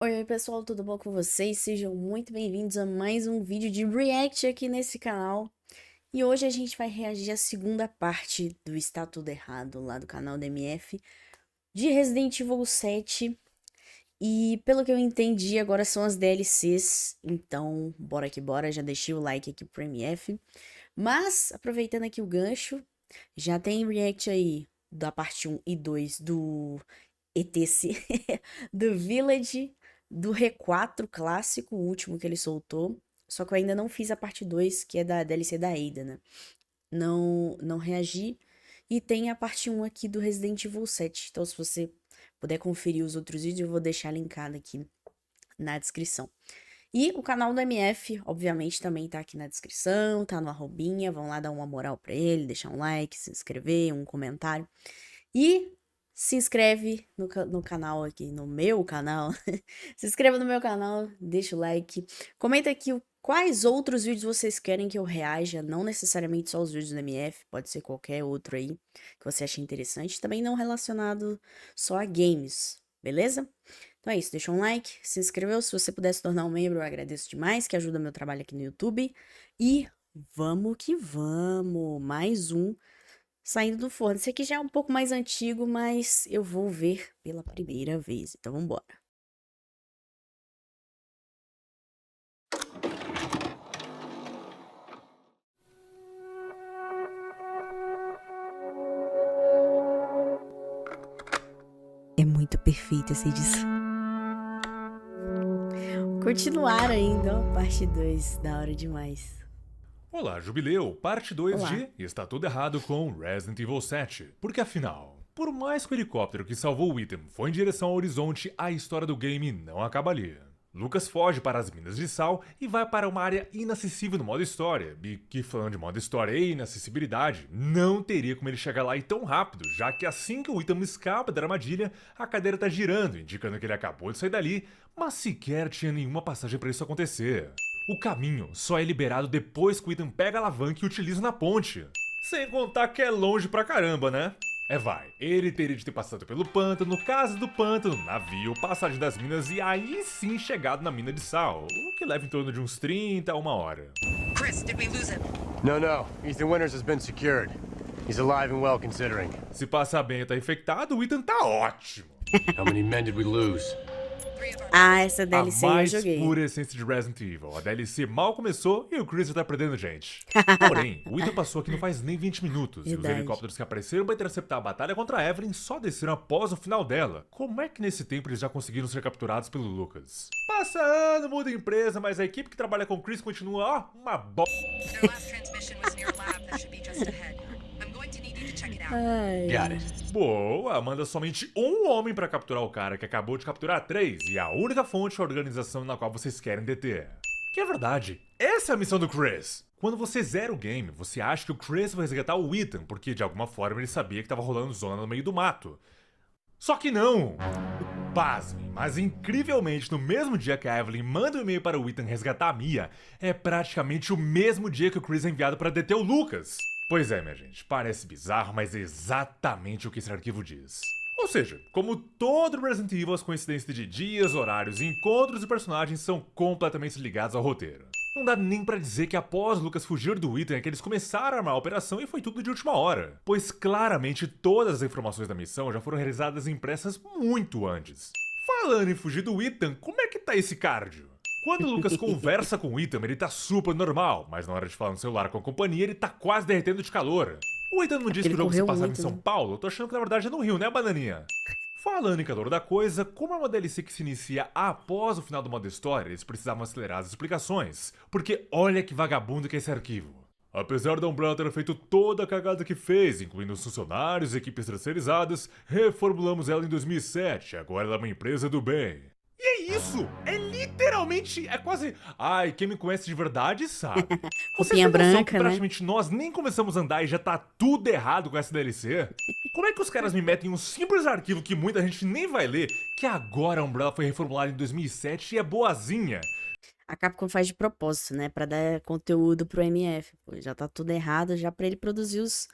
Oi, pessoal, tudo bom com vocês? Sejam muito bem-vindos a mais um vídeo de react aqui nesse canal. E hoje a gente vai reagir à segunda parte do Está Tudo Errado, lá do canal da MF, de Resident Evil 7. E pelo que eu entendi, agora são as DLCs, então bora que bora, já deixei o like aqui pro MF. Mas, aproveitando aqui o gancho, já tem react aí da parte 1 e 2 do ETC, do Village, do R4 clássico, o último que ele soltou. Só que eu ainda não fiz a parte 2, que é da DLC da Ada, né? Não reagi. E tem a parte 1 aqui do Resident Evil 7. Então, se você puder conferir os outros vídeos, eu vou deixar linkado aqui na descrição. E o canal do MF, obviamente, também tá aqui na descrição, tá no arrobinha. Vão lá dar uma moral pra ele, deixar um like, se inscrever, um comentário. E se inscreve no canal aqui, no meu canal. Se inscreva no meu canal, deixa o like. Comenta aqui quais outros vídeos vocês querem que eu reaja. Não necessariamente só os vídeos do MF, pode ser qualquer outro aí que você ache interessante. Também não relacionado só a games, beleza? Então é isso, deixa um like, se inscreveu. Se você puder se tornar um membro, eu agradeço demais, que ajuda meu trabalho aqui no YouTube. E vamos que vamos! Mais um saindo do forno. Esse aqui já é um pouco mais antigo, mas eu vou ver pela primeira vez. Então vambora. É muito perfeito essa edição. Continuar ainda, ó, parte 2. Da hora demais. Olá, Jubileu, parte 2 Olá. de Está Tudo Errado com Resident Evil 7. Porque afinal, por mais que o helicóptero que salvou o item foi em direção ao horizonte, a história do game não acaba ali. Lucas foge para as minas de sal e vai para uma área inacessível no modo história. E que, falando de modo história e inacessibilidade, não teria como ele chegar lá e tão rápido, já que assim que o item escapa da armadilha, a cadeira tá girando, indicando que ele acabou de sair dali, mas sequer tinha nenhuma passagem para isso acontecer. O caminho só é liberado depois que o item pega a alavanca e utiliza na ponte. Sem contar que é longe pra caramba, né? Ele teria de ter passado pelo pântano, casa do pântano, navio, passagem das minas e aí sim chegado na mina de sal, o que leva em torno de uns 30 a uma hora. Chris, did we lose him? No. Ethan Winters has been secured. He's alive and well considering. Se passar bem e tá infectado, o item tá ótimo. How many men did we lose? Ah, essa A DLC eu mais joguei. pura essência de Resident Evil. A DLC mal começou e o Chris já tá perdendo gente. Porém, o Ethan passou aqui não faz nem 20 minutos. E os Verdade. helicópteros que apareceram pra interceptar a batalha contra a Evelyn só desceram após o final dela. Como é que nesse tempo eles já conseguiram ser capturados pelo Lucas? Passa ano, muda a empresa, mas a equipe que trabalha com o Chris continua, ó, uma Their last transmission was near lab that should be just ahead. I'm going to need you to check it out. Ai. Got it. Boa, manda somente um homem pra capturar o cara que acabou de capturar 3 e a única fonte é a organização na qual vocês querem deter. Que é verdade, essa é a missão do Chris. Quando você zera o game, você acha que o Chris vai resgatar o Ethan, porque de alguma forma ele sabia que tava rolando zona no meio do mato. Só que não! Pasmem, mas incrivelmente no mesmo dia que a Evelyn manda um e-mail para o Ethan resgatar a Mia, é praticamente o mesmo dia que o Chris é enviado para deter o Lucas. Pois é, minha gente, parece bizarro, mas é exatamente o que esse arquivo diz. Ou seja, como todo Resident Evil, as coincidências de dias, horários, encontros e personagens são completamente ligados ao roteiro. Não dá nem pra dizer que após Lucas fugir do Ethan é que eles começaram a armar a operação e foi tudo de última hora, pois claramente todas as informações da missão já foram realizadas e impressas muito antes. Falando em fugir do Ethan, como é que tá esse cardio? Quando o Lucas conversa com o Ethan, ele tá super normal, mas na hora de falar no celular com a companhia, ele tá quase derretendo de calor. O Ethan não disse que ele o jogo se correu passava em muito, São né? Paulo? Eu tô achando que na verdade é no Rio, né, bananinha? Falando em calor da coisa, como é uma DLC que se inicia após o final do modo história, eles precisavam acelerar as explicações, porque olha que vagabundo que é esse arquivo. Apesar da Umbrella ter feito toda a cagada que fez, incluindo os funcionários e equipes terceirizadas, reformulamos ela em 2007, agora ela é uma empresa do bem. E é isso! É literalmente, é quase... Ai, quem me conhece de verdade sabe. Vocês Roupinha têm noção branca, que né? praticamente nós nem começamos a andar e já tá tudo errado com essa DLC? Como é que os caras me metem um simples arquivo que muita gente nem vai ler, que agora a Umbrella foi reformulada em 2007 e é boazinha? A Capcom faz de propósito, né? Pra dar conteúdo pro MF. Pô, já tá tudo errado, já pra ele produzir os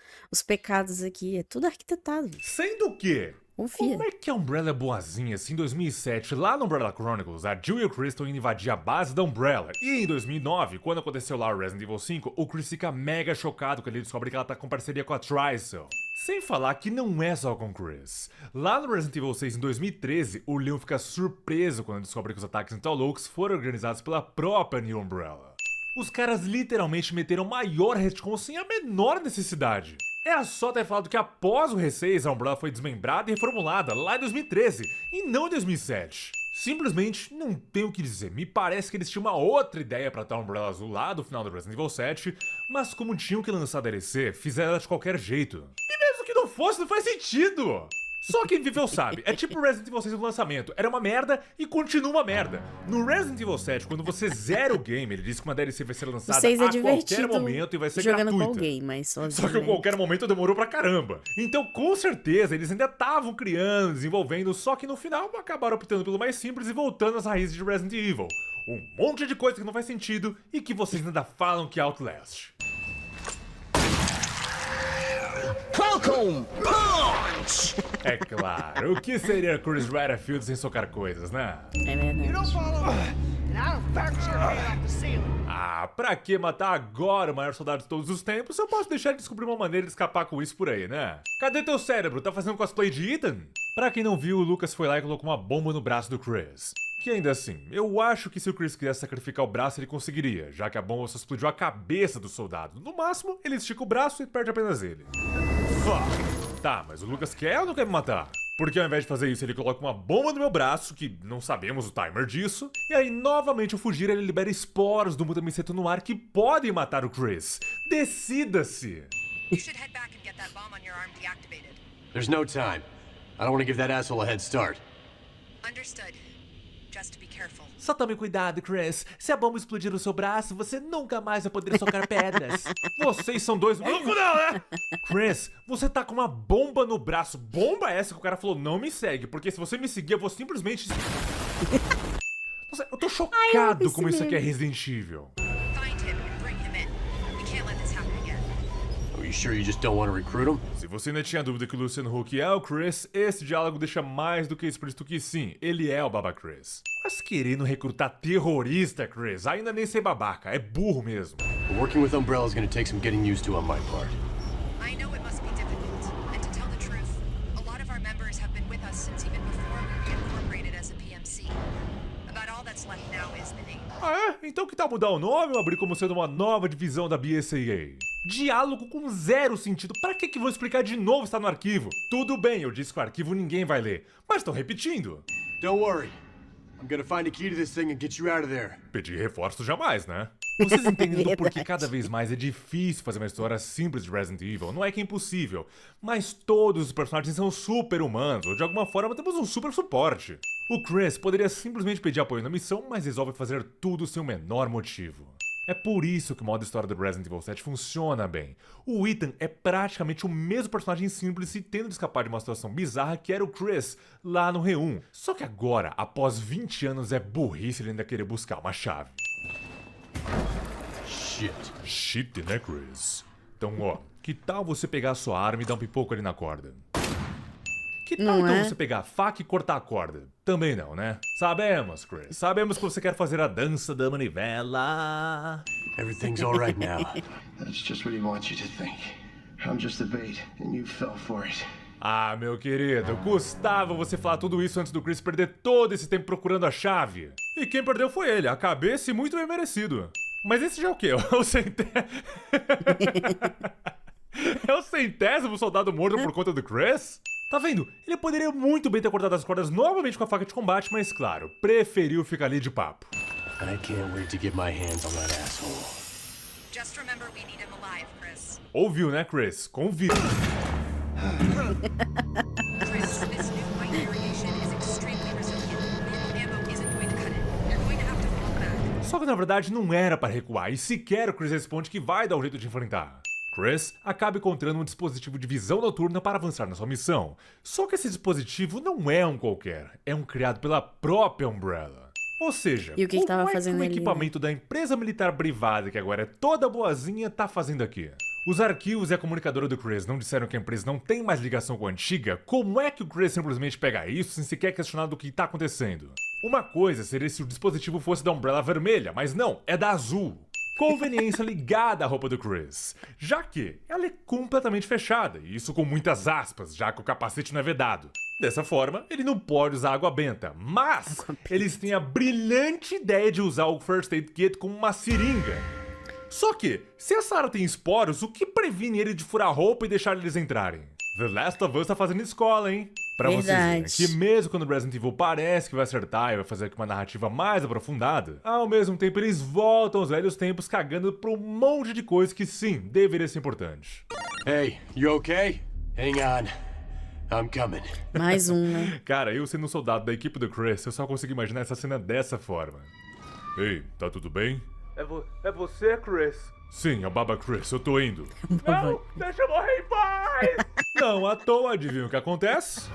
pecados aqui. É tudo arquitetado. Sendo que Confia. Como é que a Umbrella é boazinha se em 2007, lá no Umbrella Chronicles, a Jill e o Chris estão indo invadir a base da Umbrella? E em 2009, quando aconteceu lá o Resident Evil 5, o Chris fica mega chocado quando ele descobre que ela tá com parceria com a Trisel. Sem falar que não é só com o Chris. Lá no Resident Evil 6 em 2013, o Leon fica surpreso quando descobre que os ataques em Tall Oaks foram organizados pela própria New Umbrella. Os caras literalmente meteram o maior retcon sem a menor necessidade. É só ter falado que após o R6 a Umbrella foi desmembrada e reformulada lá em 2013, e não em 2007. Simplesmente não tenho o que dizer, me parece que eles tinham uma outra ideia pra ter a Umbrella azul lá do final do Resident Evil 7, mas como tinham que lançar a DLC, fizeram ela de qualquer jeito. E mesmo que não fosse, não faz sentido! Só quem viveu sabe, é tipo Resident Evil 6 no lançamento, era uma merda e continua uma merda. No Resident Evil 7, quando você zera o game, ele diz que uma DLC vai ser lançada Vocês é a qualquer divertido momento e vai ser jogando gratuita. com alguém, mas sozinho, Só que a né? qualquer momento demorou pra caramba. Então, com certeza, eles ainda estavam criando, desenvolvendo, só que no final acabaram optando pelo mais simples e voltando às raízes de Resident Evil. Um monte de coisa que não faz sentido e que vocês ainda falam que é Outlast. Falcon Punch! É claro, o que seria Chris Redfield sem socar coisas, né? É verdade. Ah, pra que matar agora o maior soldado de todos os tempos se eu posso deixar de descobrir uma maneira de escapar com isso por aí, né? Cadê teu cérebro? Tá fazendo cosplay de Ethan? Pra quem não viu, o Lucas foi lá e colocou uma bomba no braço do Chris. Que ainda assim, eu acho que se o Chris quisesse sacrificar o braço ele conseguiria, já que a bomba só explodiu a cabeça do soldado. No máximo, ele estica o braço e perde apenas ele. Fuck. Tá, mas o Lucas quer ou não quer me matar? Porque ao invés de fazer isso, ele coloca uma bomba no meu braço, que não sabemos o timer disso, e aí novamente ao fugir ele libera esporos do Mutamiceto no ar que podem matar o Chris. Decida-se! You should head back and get that bomb on your arm deactivated. There's no time. I don't want to give that asshole a head start. Understood. Just be careful. Só tome cuidado, Chris. Se a bomba explodir no seu braço, você nunca mais vai poder socar pedras. Vocês são dois malucos, não, né? Chris, você tá com uma bomba no braço. Bomba essa que o cara falou, não me segue, porque se você me seguir, eu vou simplesmente... Nossa, eu tô chocado como isso aqui é Resident Evil. Find him and bring him in. We can't let this happen again. Are you sure you just don't want to recruit him? Se você ainda tinha dúvida que o Luciano Huck é o Chris, esse diálogo deixa mais do que explícito que sim, ele é o Baba Chris. Mas querendo recrutar terrorista, Chris, ainda nem ser babaca, é burro mesmo. But working with Umbrella is going to take some getting used to on my part. I know it must be difficult, and to tell the truth, a lot of our members have been with us since even before we were incorporated as a PMC. About all that's left now is the name. Ah é? Então que tal mudar o nome ou abrir como sendo uma nova divisão da BSAA? Diálogo com zero sentido. Pra que vou explicar de novo está no arquivo? Tudo bem, eu disse que o arquivo ninguém vai ler, mas estão repetindo. Don't worry. I'm going to find a key to this thing and get you out of there. Pedir reforço jamais, né? Vocês entendem do porquê cada vez mais é difícil fazer uma história simples de Resident Evil. Não é que é impossível, mas todos os personagens são super humanos, ou de alguma forma temos um super suporte. O Chris poderia simplesmente pedir apoio na missão, mas resolve fazer tudo sem o menor motivo. É por isso que o modo história do Resident Evil 7 funciona bem. O Ethan é praticamente o mesmo personagem simples e tendo de escapar de uma situação bizarra que era o Chris lá no R1. Só que agora, após 20 anos, é burrice ele ainda querer buscar uma chave. Shit. Shit, né, Chris? Então, ó, que tal você pegar a sua arma e dar um pipoco ali na corda? Que tal Não então é? você pegar a faca e cortar a corda? Também não, né? Sabemos, Chris. Sabemos que você quer fazer a dança da manivela. Everything's all right now. That's just what he wants you to think. I'm just the bait, and you fell for it. Ah, meu querido, custava você falar tudo isso antes do Chris perder todo esse tempo procurando a chave. E quem perdeu foi ele, a cabeça e muito bem merecido. Mas esse já é o quê? O É o centésimo soldado morto por conta do Chris? Tá vendo? Ele poderia muito bem ter cortado as cordas novamente com a faca de combate, mas claro, preferiu ficar ali de papo. I can't wait to get my hands on that asshole. Just remember we need him alive, Chris. Ouviu, né, Chris? Convida. Chris, this new white variation is extremely resilient. Normal ammo isn't going to cut it. You're going to have to fall back. Só que na verdade não era para recuar, e sequer o Chris responde que vai dar um jeito de enfrentar. Chris acaba encontrando um dispositivo de visão noturna para avançar na sua missão. Só que esse dispositivo não é um qualquer, é um criado pela própria Umbrella. Ou seja, E o que como tava é fazendo que um ali, né? equipamento da empresa militar privada, que agora é toda boazinha, tá fazendo aqui? Os arquivos e a comunicadora do Chris não disseram que a empresa não tem mais ligação com a antiga? Como é que o Chris simplesmente pega isso sem sequer questionar do que tá acontecendo? Uma coisa seria se o dispositivo fosse da Umbrella vermelha, mas não, é da azul. Conveniência ligada à roupa do Chris, já que ela é completamente fechada, e isso com muitas aspas, já que o capacete não é vedado. Dessa forma, ele não pode usar água benta, mas eles têm a brilhante ideia de usar o First Aid Kit como uma seringa. Só que, se a Sarah tem esporos, o que previne ele de furar a roupa e deixar eles entrarem? The Last of Us tá fazendo escola, hein? Pra vocês verem que mesmo quando Resident Evil parece que vai acertar e vai fazer aqui uma narrativa mais aprofundada, ao mesmo tempo eles voltam aos velhos tempos cagando pra um monte de coisa que sim, deveria ser importante. Hey, you okay? Hang on. I'm coming. Mais um, né? Cara, eu sendo um soldado da equipe do Chris, eu só consigo imaginar essa cena dessa forma. Ei, tá tudo bem? É você, Chris? Sim, é o Baba Chris, eu tô indo. Não, deixa eu morrer em paz! Não à toa, adivinha o que acontece?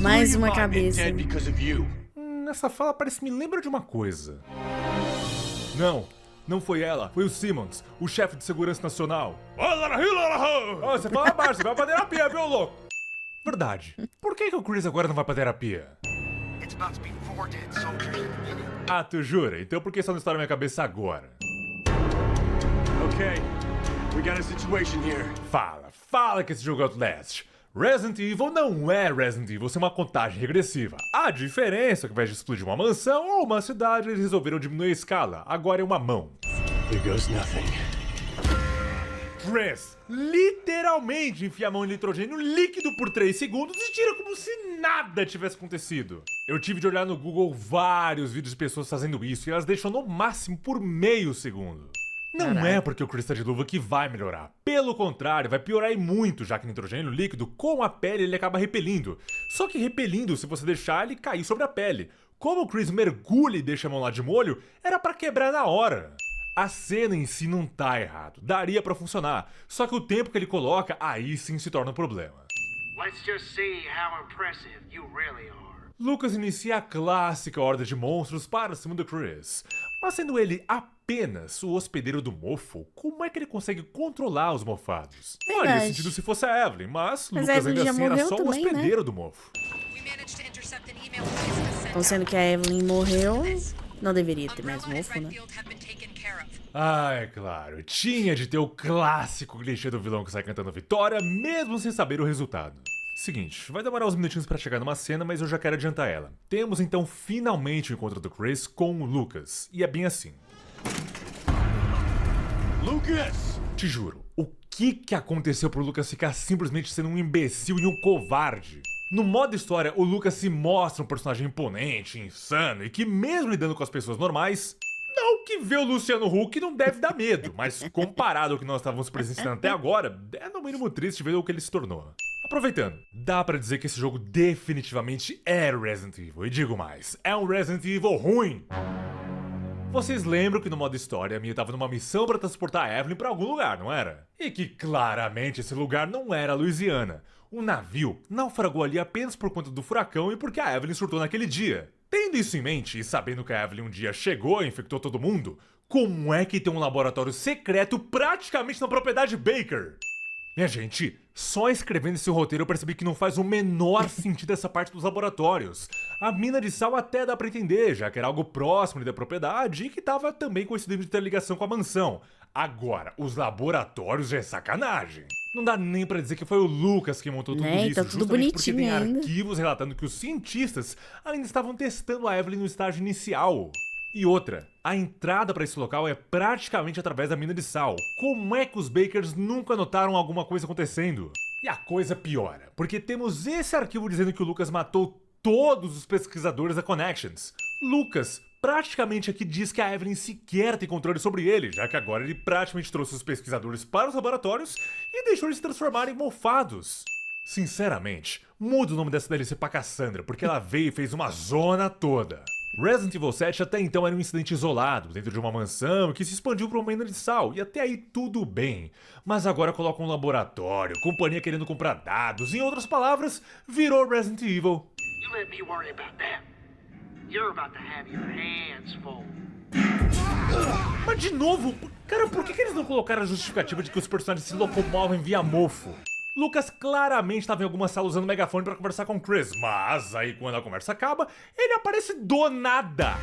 Mais uma 3 of 'em cabeça. dead because of you. Essa fala parece me lembra de uma coisa. Não foi ela, foi o Simmons, o chefe de segurança nacional. Você fala baixo, você vai pra terapia, viu, louco? Verdade. Por que o Chris agora não vai pra terapia? It's about to be 4 dead soldiers. Ah, tu jura? Então por que isso não está na minha cabeça agora? Okay, we got a situation here. Fala que esse jogo é Outlast. Resident Evil não é Resident Evil sem uma contagem regressiva. A diferença é que ao invés de explodir uma mansão ou uma cidade, eles resolveram diminuir a escala. Agora é uma mão. Here goes nothing. Chris literalmente enfia a mão em nitrogênio líquido por 3 segundos e tira como se nada tivesse acontecido. Eu tive de olhar no Google vários vídeos de pessoas fazendo isso e elas deixam no máximo por meio segundo. Não é porque o Chris tá de luva que vai melhorar. Pelo contrário, vai piorar e muito, já que nitrogênio líquido com a pele ele acaba repelindo. Só que repelindo se você deixar ele cair sobre a pele. Como o Chris mergulha e deixa a mão lá de molho, era pra quebrar na hora. A cena em si não tá errado, daria pra funcionar. Só que o tempo que ele coloca, aí sim se torna um problema. Let's just see how impressive you really are. Lucas inicia a clássica horda de monstros para cima do Chris. Mas sendo ele apenas o hospedeiro do mofo, como é que ele consegue controlar os mofados? Faria sentido se fosse a Evelyn, mas Lucas ainda assim era só o hospedeiro do mofo. Então, sendo que a Evelyn morreu, não deveria ter mais mofo, né? Ah, é claro. Tinha de ter o clássico clichê do vilão que sai cantando vitória, mesmo sem saber o resultado. Seguinte, vai demorar uns minutinhos pra chegar numa cena, mas eu já quero adiantar ela. Temos então finalmente o encontro do Chris com o Lucas. E é bem assim. Lucas! Te juro, o que aconteceu pro Lucas ficar simplesmente sendo um imbecil e um covarde? No modo história, o Lucas se mostra um personagem imponente, insano e que mesmo lidando com as pessoas normais... Não que ver o Luciano Huck não deve dar medo, mas comparado ao que nós estávamos presenciando até agora, é no mínimo triste ver o que ele se tornou. Aproveitando, dá pra dizer que esse jogo definitivamente é Resident Evil, e digo mais, é um Resident Evil ruim. Vocês lembram que no modo história a Mia tava numa missão pra transportar a Evelyn pra algum lugar, não era? E que claramente esse lugar não era a Louisiana. O navio naufragou ali apenas por conta do furacão e porque a Evelyn surtou naquele dia. Tendo isso em mente e sabendo que a Evelyn um dia chegou e infectou todo mundo, como é que tem um laboratório secreto praticamente na propriedade Baker? Minha gente, só escrevendo esse roteiro eu percebi que não faz o menor sentido essa parte dos laboratórios. A mina de sal até dá pra entender, já que era algo próximo ali da propriedade e que tava também coincidindo de ter ligação com a mansão. Agora, os laboratórios já é sacanagem. Não dá nem pra dizer que foi o Lucas que montou tudo isso, tá tudo justamente porque tem ainda. arquivos relatando que os cientistas ainda estavam testando a Evelyn no estágio inicial. E outra, a entrada pra esse local é praticamente através da mina de sal. Como é que os Bakers nunca notaram alguma coisa acontecendo? E a coisa piora, porque temos esse arquivo dizendo que o Lucas matou todos os pesquisadores da Connections. Lucas praticamente aqui diz que a Evelyn sequer tem controle sobre ele, já que agora ele praticamente trouxe os pesquisadores para os laboratórios e deixou eles se transformarem em mofados. Sinceramente, muda o nome dessa DLC pra Cassandra, porque ela veio e fez uma zona toda. Resident Evil 7 até então era um incidente isolado, dentro de uma mansão que se expandiu para uma mina de sal, e até aí tudo bem. Mas agora coloca um laboratório, companhia querendo comprar dados, em outras palavras, virou Resident Evil. You let me worry about that. You're about to have your hands full. Mas de novo, cara, por que eles não colocaram a justificativa de que os personagens se locomovem via mofo? Lucas claramente estava em alguma sala usando o megafone pra conversar com Chris, mas aí quando a conversa acaba, ele aparece do nada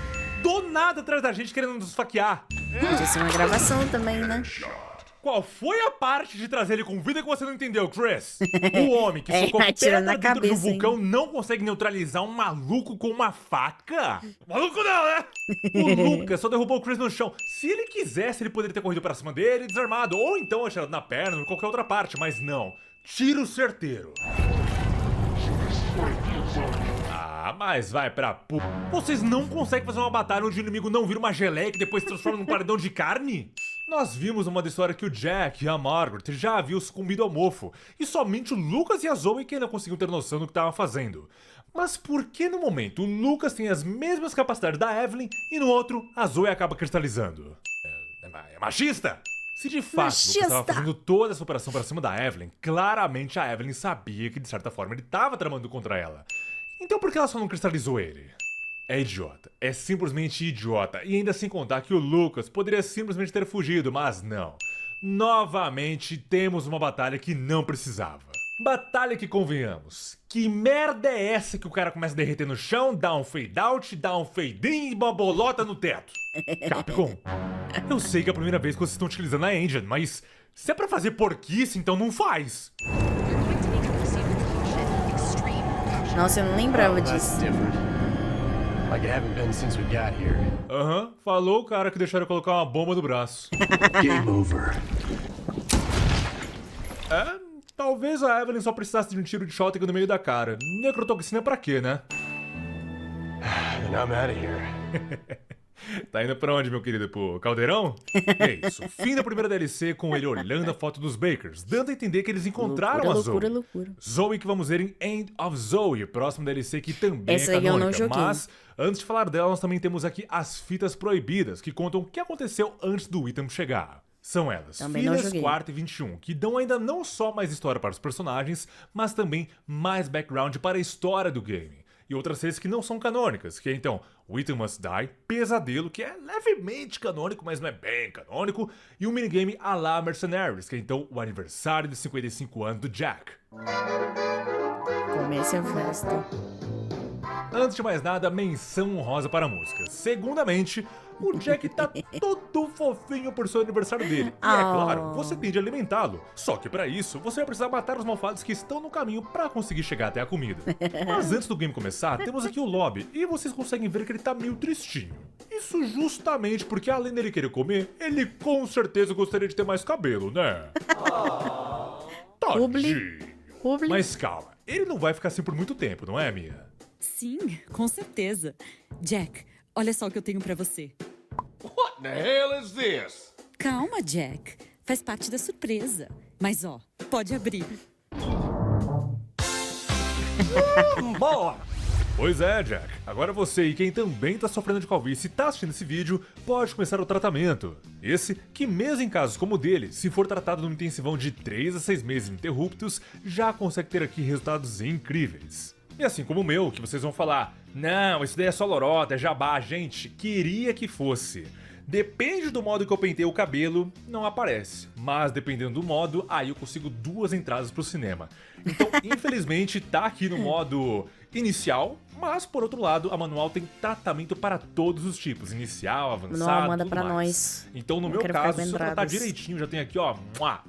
atrás da gente querendo nos esfaquear. Podia ser uma gravação também, né? Qual foi a parte de trazer ele com vida que você não entendeu, Chris? O homem que socou atirando na pedra dentro do cabeça, vulcão não consegue neutralizar um maluco com uma faca? Maluco não, né? O Lucas só derrubou o Chris no chão. Se ele quisesse, ele poderia ter corrido pra cima dele desarmado, ou então atirado na perna ou em qualquer outra parte, mas não. Tiro certeiro. Ah, mas vai pra pu... Vocês não conseguem fazer uma batalha onde o inimigo não vira uma geleia que depois se transforma num paredão de carne? Nós vimos uma história que o Jack e a Margaret já haviam sucumbido ao mofo, e somente o Lucas e a Zoe que ainda conseguiam ter noção do que estavam fazendo. Mas por que no momento o Lucas tem as mesmas capacidades da Evelyn e no outro a Zoe acaba cristalizando? É machista? Se de fato o Lucas estava fazendo toda essa operação para cima da Evelyn, claramente a Evelyn sabia que de certa forma ele estava tramando contra ela. Então por que ela só não cristalizou ele? É idiota, é simplesmente idiota, e ainda sem contar que o Lucas poderia simplesmente ter fugido, mas não. Novamente temos uma batalha que não precisava. Batalha que convenhamos. Que merda é essa que o cara começa a derreter no chão, dá um fade out, dá um fade in e uma bolota no teto? Capcom, eu sei que é a primeira vez que vocês estão utilizando a engine, mas se é pra fazer porquice, então não faz. Nossa, eu não lembrava That's disso. different. Like it haven't been since we got here. Aham, falou o cara que deixaram eu colocar uma bomba no braço. Game over. Talvez a Evelyn só precisasse de um tiro de shotgun no meio da cara. Necrotoxina pra quê, né? And I'm out of here. Tá indo pra onde, meu querido? Pro caldeirão? É isso. Fim da primeira DLC com ele olhando a foto dos Bakers, dando a entender que eles encontraram a Zoe. Loucura. Zoe que vamos ver em End of Zoe, próximo DLC que também Essa é aí eu não canônica. joguei. Mas, antes de falar dela, nós também temos aqui as fitas proibidas, que contam o que aconteceu antes do item chegar. São elas, Também não Filas joguei. 4 e 21, que dão ainda não só mais história para os personagens, mas também mais background para a história do game. E outras seis que não são canônicas, que é então o Item Must Die, Pesadelo, que é levemente canônico, mas não é bem canônico, e um minigame à la Mercenaries, que é então o aniversário de 55 anos do Jack. Comece a festa. Antes de mais nada, menção honrosa para a música. Segundamente, o Jack tá todo fofinho por ser aniversário dele. E é claro, você tem de alimentá-lo. Só que para isso, você vai precisar matar os malvados que estão no caminho para conseguir chegar até a comida. Mas antes do game começar, temos aqui o lobby. E vocês conseguem ver que ele tá meio tristinho. Isso justamente porque além dele querer comer, ele com certeza gostaria de ter mais cabelo, né? Tadinho. Publi. Mas calma, ele não vai ficar assim por muito tempo, não é, Mia? Sim, com certeza. Jack, olha só o que eu tenho pra você. What the hell is this? Calma, Jack. Faz parte da surpresa. Mas ó, pode abrir. Boy! Pois é, Jack. Agora você e quem também tá sofrendo de calvície e tá assistindo esse vídeo, pode começar o tratamento. Esse que mesmo em casos como o dele, se for tratado num intensivão de 3 a 6 meses ininterruptos, já consegue ter aqui resultados incríveis. E assim como o meu, que vocês vão falar, não, isso daí é só lorota, é jabá, gente, queria que fosse. Depende do modo que eu pentei o cabelo, não aparece. Mas dependendo do modo, aí eu consigo 2 entradas pro cinema. Então, infelizmente, tá aqui no modo inicial, mas por outro lado, a manual tem tratamento para todos os tipos, inicial, avançado, Manual manda tudo pra mais. nós. Então, no Eu meu quero caso, ficar se eu tratar lembradas. direitinho, já tem aqui, ó,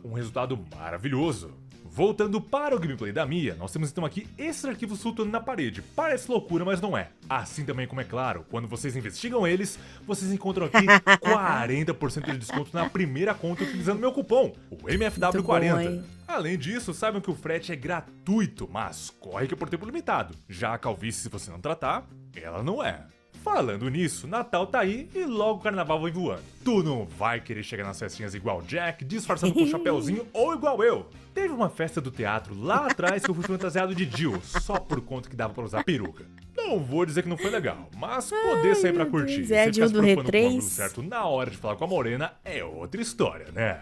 um resultado maravilhoso. Voltando para o gameplay da Mia, nós temos então aqui esses arquivos flutuando na parede. Parece loucura, mas não é. Assim também como é claro, quando vocês investigam eles, vocês encontram aqui 40% de desconto na primeira conta utilizando meu cupom, o MFW40. Muito bom, hein? Além disso, saibam que o frete é gratuito, mas corre que é por tempo limitado. Já a calvície, se você não tratar, ela não é. Falando nisso, Natal tá aí e logo o carnaval vai voando. Tu não vai querer chegar nas festinhas igual o Jack, disfarçado com um chapéuzinho ou igual eu. Teve uma festa do teatro lá atrás que eu fui fantasiado de Jill, só por conta que dava pra usar peruca. Não vou dizer que não foi legal, mas poder sair pra curtir Deus, e é você a ficar se Jill do preocupando com o ângulo R3. certo na hora de falar com a morena é outra história, né?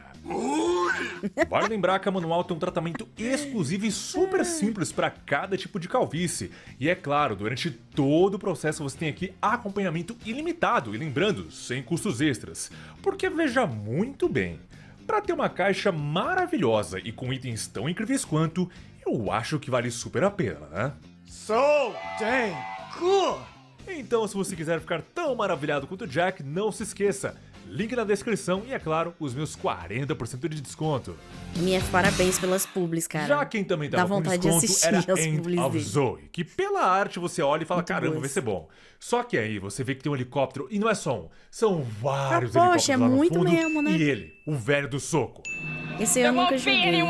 Vale lembrar que a manual tem um tratamento exclusivo e super simples para cada tipo de calvície. E é claro, durante todo o processo você tem aqui acompanhamento ilimitado e lembrando, sem custos extras. Porque veja muito bem, para ter uma caixa maravilhosa e com itens tão incríveis quanto, eu acho que vale super a pena, né? So dang good! Então, se você quiser ficar tão maravilhado quanto o Jack, não se esqueça. Link na descrição e, é claro, os meus 40% de desconto. MF, parabéns pelas publis, cara. Já quem também Dá tava com vontade de desconto assistir era as End publis of dele. Zoe, que pela arte você olha e fala, Muito caramba, boas. vai ser bom. Só que aí você vê que tem um helicóptero, e não é só um, são vários Ah, helicópteros poxa, é lá no muito fundo, mesmo, né? e ele, o velho do soco. Esse eu nunca joguei.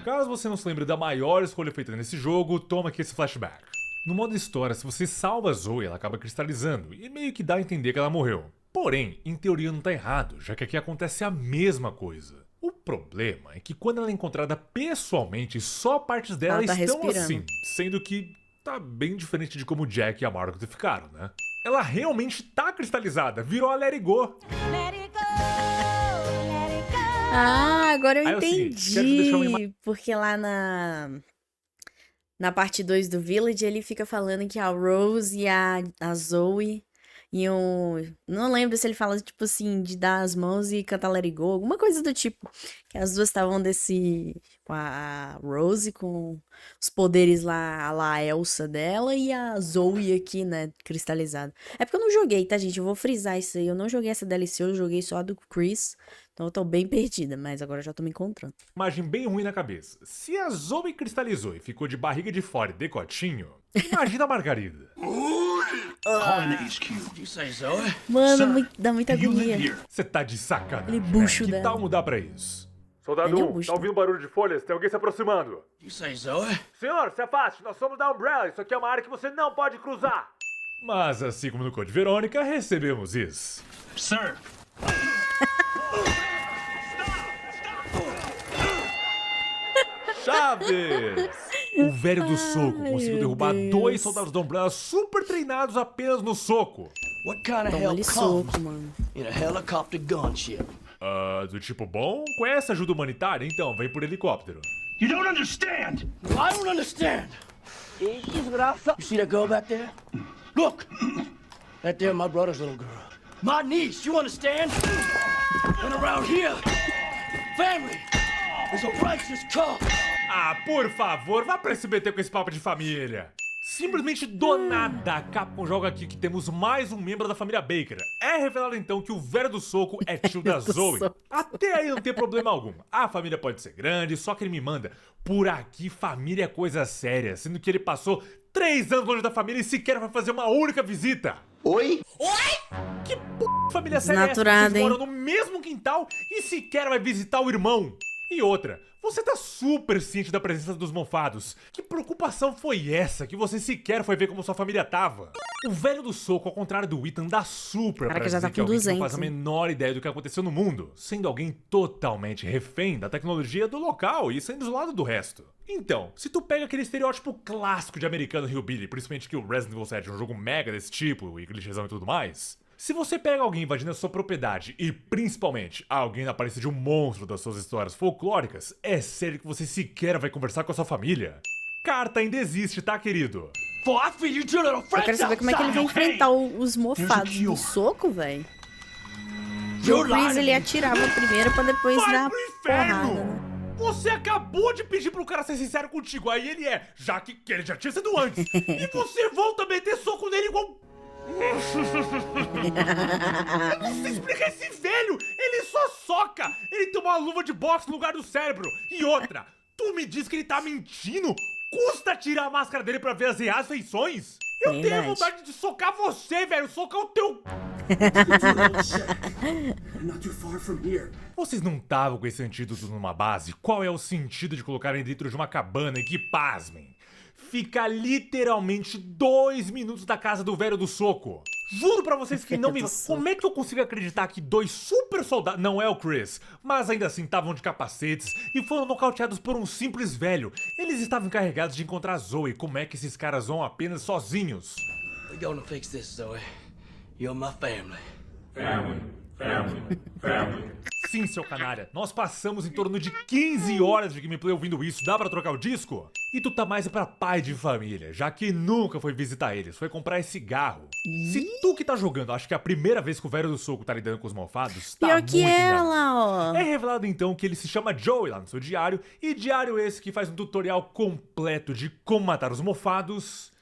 Caso você não se lembre da maior escolha feita nesse jogo, toma aqui esse flashback. No modo história, se você salva a Zoe, ela acaba cristalizando, e meio que dá a entender que ela morreu. Porém, em teoria não tá errado, já que aqui acontece a mesma coisa. O problema é que quando ela é encontrada pessoalmente, só partes dela Ela tá estão respirando. assim, sendo que tá bem diferente de como o Jack e a Margot ficaram, né? Ela realmente tá cristalizada, virou a Let It Go. Ah, agora eu Aí é o seguinte, quero te deixar uma entendi. Porque lá na parte 2 do Village, ele fica falando que a Rose e a Zoe iam... Não lembro se ele fala, tipo assim, de dar as mãos e cantar Let It Go, alguma coisa do tipo. Que as duas estavam com a Rose com os poderes lá, a la Elsa dela, e a Zoe aqui, né, cristalizada. É porque eu não joguei, tá, gente? Eu vou frisar isso aí. Eu não joguei essa DLC, eu joguei só a do Chris. Então eu tô bem perdida, mas agora eu já tô me encontrando. Imagem bem ruim na cabeça. Se a Zoe cristalizou e ficou de barriga de fora e decotinho, imagina a Margarida. Calling the HQ. You say Zoe? Mano, dá muita You live agonia. here. Você tá de sacanagem. Aquele bucho Que dela. tal mudar pra isso? Soldado Ele é 1, busto. tá ouvindo barulho de folhas? Tem alguém se aproximando. You say Zoe? Senhor, se afaste, nós somos da Umbrella. Isso aqui é uma área que você não pode cruzar. Mas assim como no Code Verônica, recebemos isso. Sir. Chaves! O velho do soco Ai, conseguiu meu derrubar Deus. 2 soldados da Umbrella super treinados apenas no soco. What kind of Toma hell ali comes soco, mano. in a helicopter gunship? Do tipo bom? Com essa ajuda humanitária, então, vem por helicóptero. You don't understand. I don't understand. You see that girl back there? Look! That there, my brother's little girl. My niece, you understand? And around here, family is a righteous cause. Ah, por favor, vá pra SBT com esse papo de família. Simplesmente do nada, a Capcom joga aqui que temos mais um membro da família Baker. É revelado então que o velho do soco é tio da do Zoe. soco. Até aí não tem problema algum. A família pode ser grande, só que ele me manda. Por aqui, família é coisa séria, sendo que ele passou 3 anos longe da família e sequer vai fazer uma única visita. Oi? Que família séria é essa? Desnaturada, Vocês hein? moram no mesmo quintal e sequer vai visitar o irmão. E outra, você tá super ciente da presença dos mofados. Que preocupação foi essa que você sequer foi ver como sua família tava? O velho do soco, ao contrário do Ethan, dá super Caraca, pra já dizer tá que com alguém que não 200, faz a hein? menor ideia do que aconteceu no mundo, sendo alguém totalmente refém da tecnologia do local e sendo isolado do resto. Então, se tu pega aquele estereótipo clássico de americano hillbilly, principalmente que o Resident Evil 7 é um jogo mega desse tipo, e clichêzão e tudo mais, se você pega alguém invadindo a sua propriedade e, principalmente, alguém na aparência de um monstro das suas histórias folclóricas, é sério que você sequer vai conversar com a sua família? Carta ainda existe, tá, querido? For I feed you two little Eu friends quero saber como é que ele vai outside. enfrentar os mofados do soco, velho. O Chris, ele atirava primeiro pra depois Vai dar pro porrada, inferno! né? Você acabou de pedir pro cara ser sincero contigo, aí ele é, já que ele já tinha sido antes. E você volta a meter soco nele igual... Eu não sei explicar esse velho! Ele só soca! Ele tem uma luva de boxe no lugar do cérebro! E outra, tu me diz que ele tá mentindo? Custa tirar a máscara dele pra ver as reais feições? Eu tenho Verdade. vontade de socar você, velho! Socar o teu... Not too far from here. Vocês não estavam com esse antídoto numa base? Qual é o sentido de colocarem dentro de uma cabana e que, pasmem, fica literalmente 2 minutos da casa do velho do soco? Juro pra vocês que não me... Do soco. Como é que eu consigo acreditar que 2 super soldados... Não é o Chris, mas ainda assim estavam de capacetes e foram nocauteados por um simples velho. Eles estavam encarregados de encontrar a Zoe. Como é que esses caras vão apenas sozinhos? We're gonna fix this, Zoe. You're my family. Sim, seu canalha, nós passamos em torno de 15 horas de gameplay ouvindo isso. Dá pra trocar o disco? E tu tá mais pra pai de família, já que nunca foi visitar eles, foi comprar esse cigarro. Se tu que tá jogando acha que é a primeira vez que o velho do soco tá lidando com os malvados, tá Pior muito que enganado. ela, ó. É revelado então que ele se chama Joey lá no seu diário, e diário esse que faz um tutorial completo de como matar os mofados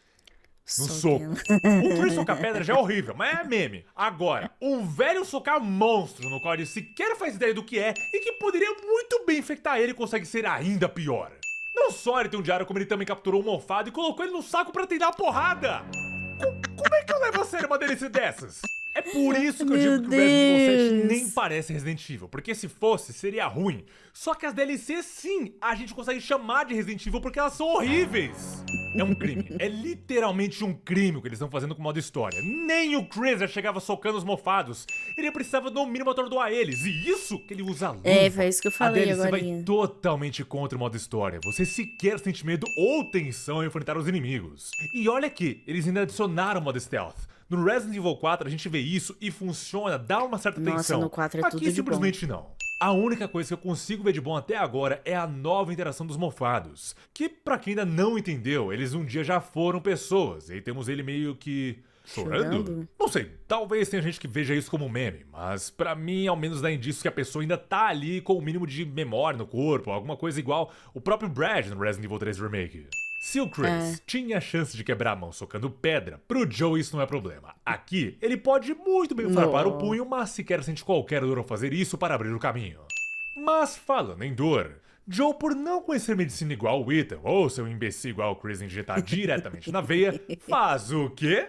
no soco. O Chris socar pedra já é horrível, mas é meme. Agora, um velho socar monstro no qual ele sequer faz ideia do que é e que poderia muito bem infectar ele consegue ser ainda pior. Não só ele tem um diário, como ele também capturou um mofado e colocou ele no saco pra treinar a porrada. Como é que eu levo a sério uma delícia dessas? É por isso que eu digo que o Resident Evil 7 nem parece Resident Evil, porque se fosse, seria ruim. Só que as DLCs, sim, a gente consegue chamar de Resident Evil porque elas são horríveis. É um crime, é literalmente um crime o que eles estão fazendo com o modo história. Nem o Chris já chegava socando os mofados. Ele precisava no mínimo atordoar eles, e isso que ele usa luva. É, foi isso que eu falei A DLC agorinha. vai totalmente contra o modo história. Você sequer sente medo ou tensão em enfrentar os inimigos. E olha aqui, eles ainda adicionaram o modo stealth. No Resident Evil 4 a gente vê isso e funciona, dá uma certa Nossa, tensão. no 4 é Aqui tudo de simplesmente não. A única coisa que eu consigo ver de bom até agora é a nova interação dos mofados. Que, pra quem ainda não entendeu, eles um dia já foram pessoas. E aí temos ele meio que... chorando? Não sei, talvez tenha gente que veja isso como um meme, mas pra mim ao menos dá indício que a pessoa ainda tá ali com o mínimo de memória no corpo, alguma coisa igual o próprio Brad no Resident Evil 3 Remake. Se o Chris tinha a chance de quebrar a mão socando pedra, pro Joe isso não é problema. Aqui, ele pode muito bem farpar o punho, mas sequer sente qualquer dor ao fazer isso para abrir o caminho. Mas falando em dor, Joe, por não conhecer medicina igual o Ethan, ou seu imbecil igual o Chris injetar diretamente na veia, faz o quê?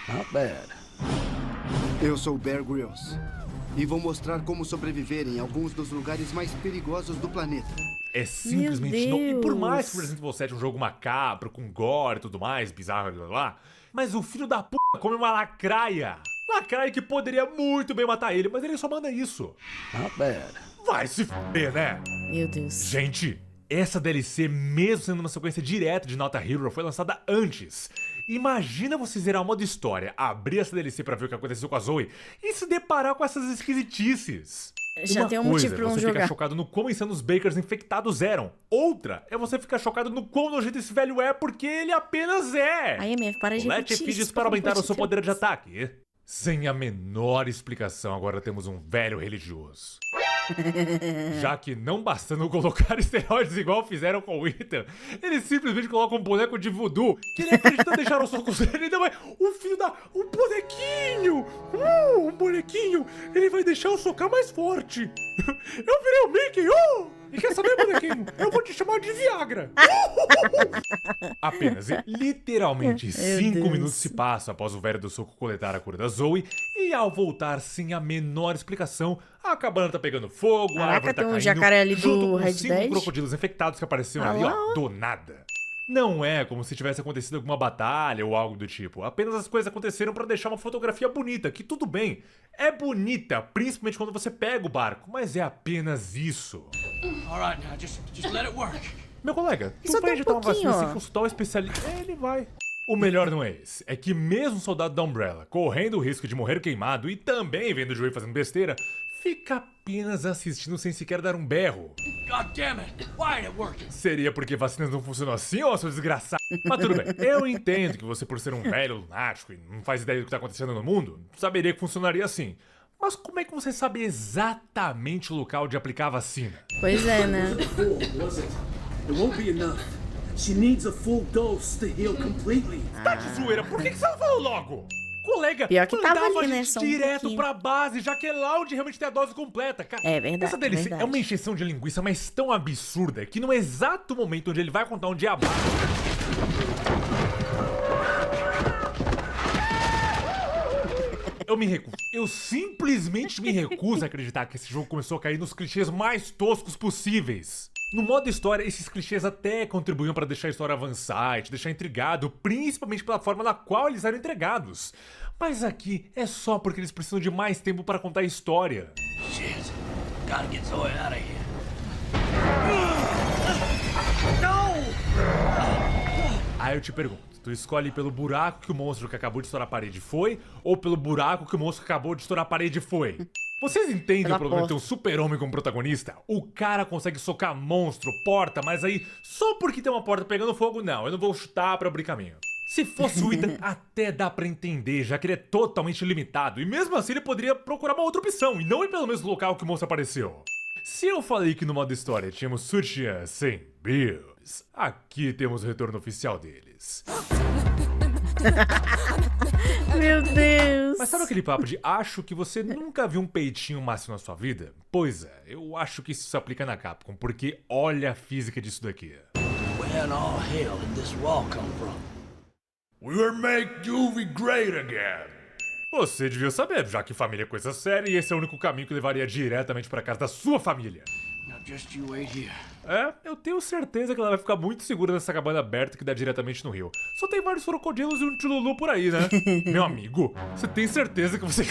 Not bad. Eu sou Bear Grylls e vou mostrar como sobreviver em alguns dos lugares mais perigosos do planeta. É simplesmente não. E por Deus. mais que o Resident Evil 7 é um jogo macabro, com gore e tudo mais, bizarro e blá blá, mas o filho da p come uma lacraia. Lacraia que poderia muito bem matar ele, mas ele só manda isso. Not bad. Vai se f***, né? Meu Deus. Gente, essa DLC, mesmo sendo uma sequência direta de Not a Hero, foi lançada antes. Imagina você zerar o modo história, abrir essa DLC pra ver o que aconteceu com a Zoe e se deparar com essas esquisitices. Já Uma tem um coisa motivo pra é não você jogar. ficar chocado no quão insanos os Bakers infectados eram. Outra é você ficar chocado no quão nojento esse velho é porque ele apenas é. Aí, MF, para de Let repetir feeds isso, para pelo aumentar amor o de seu Deus. poder de ataque. Sem a menor explicação, agora temos um velho religioso. Já que não bastando colocar esteroides igual fizeram com o Ethan, eles simplesmente colocam um boneco de voodoo que ele acredita deixar o soco dele, não é o filho da... um bonequinho! Um bonequinho! Ele vai deixar eu socar mais forte! Eu virei o Mickey! E quer saber, bonequinho? Eu vou te chamar de Viagra! Apenas, literalmente, 5 Deus. minutos se passam após o velho do soco coletar a cura da Zoe e ao voltar sem a menor explicação, a cabana tá pegando fogo, a Caraca, árvore tá tem um caindo, jacaré ali do junto com Red 5 Dead. crocodilos infectados que apareceram Ah ali, lá, ó, do nada. Não é como se tivesse acontecido alguma batalha ou algo do tipo. Apenas as coisas aconteceram pra deixar uma fotografia bonita, que tudo bem. É bonita, principalmente quando você pega o barco, mas é apenas isso. All right, now just let it work. Meu colega, Só tu vai tem um injetar uma vacina pouquinho, sem ó. consultar o especialista? Ele vai. O melhor não é esse. É que mesmo o soldado da Umbrella, correndo o risco de morrer queimado e também vendo o Joey fazendo besteira, fica apenas assistindo sem sequer dar um berro. God damn it! Why ain't it working? Seria porque vacinas não funcionam assim, ô seu desgraçado? Mas tudo bem, eu entendo que você, por ser um velho lunático e não faz ideia do que tá acontecendo no mundo, saberia que funcionaria assim. Mas como é que você sabe exatamente o local de aplicar a vacina? Pois é, né? It won't be enough. She needs a full dose to heal completely. Tá de zoeira, por que você não falou logo? Colega, Pior que tava mandava ali, a né? gente Só um direto pouquinho. pra base, já que é lá onde realmente tem a dose completa, cara. É verdade, Essa DLC verdade. é uma encheção de linguiça, mas tão absurda que no exato momento onde ele vai contar onde é a base... eu me recuso. Eu simplesmente me recuso a acreditar que esse jogo começou a cair nos clichês mais toscos possíveis. No modo história, esses clichês até contribuíam pra deixar a história avançar e te deixar intrigado, principalmente pela forma na qual eles eram entregados. Mas aqui é só porque eles precisam de mais tempo para contar a história. Shit. Gotta get Zoe out of here. Aí eu te pergunto, tu escolhe pelo buraco que o monstro que acabou de estourar a parede foi, ou pelo buraco que o monstro que acabou de estourar a parede foi? Vocês entendem o problema de ter um super-homem como protagonista? O cara consegue socar monstro, porta, mas aí, só porque tem uma porta pegando fogo, não, eu não vou chutar pra abrir caminho. Se fosse o Ethan, até dá pra entender, já que ele é totalmente limitado, e mesmo assim ele poderia procurar uma outra opção, e não ir pelo mesmo local que o monstro apareceu. Se eu falei que no modo história tínhamos sutiã sem Bills, aqui temos o retorno oficial deles. Meu Deus. Mas sabe aquele papo de acho que você nunca viu um peitinho máximo na sua vida? Pois é, eu acho que isso se aplica na Capcom, porque olha a física disso daqui. Where in all hell did this wall come from? We'll make Juvie great again. Você devia saber, já que família é coisa séria e esse é o único caminho que levaria diretamente pra casa da sua família. Now just you wait here. É, eu tenho certeza que ela vai ficar muito segura nessa cabana aberta que dá diretamente no rio. Só tem vários crocodilos e um tchululu por aí, né? Meu amigo, você tem certeza que você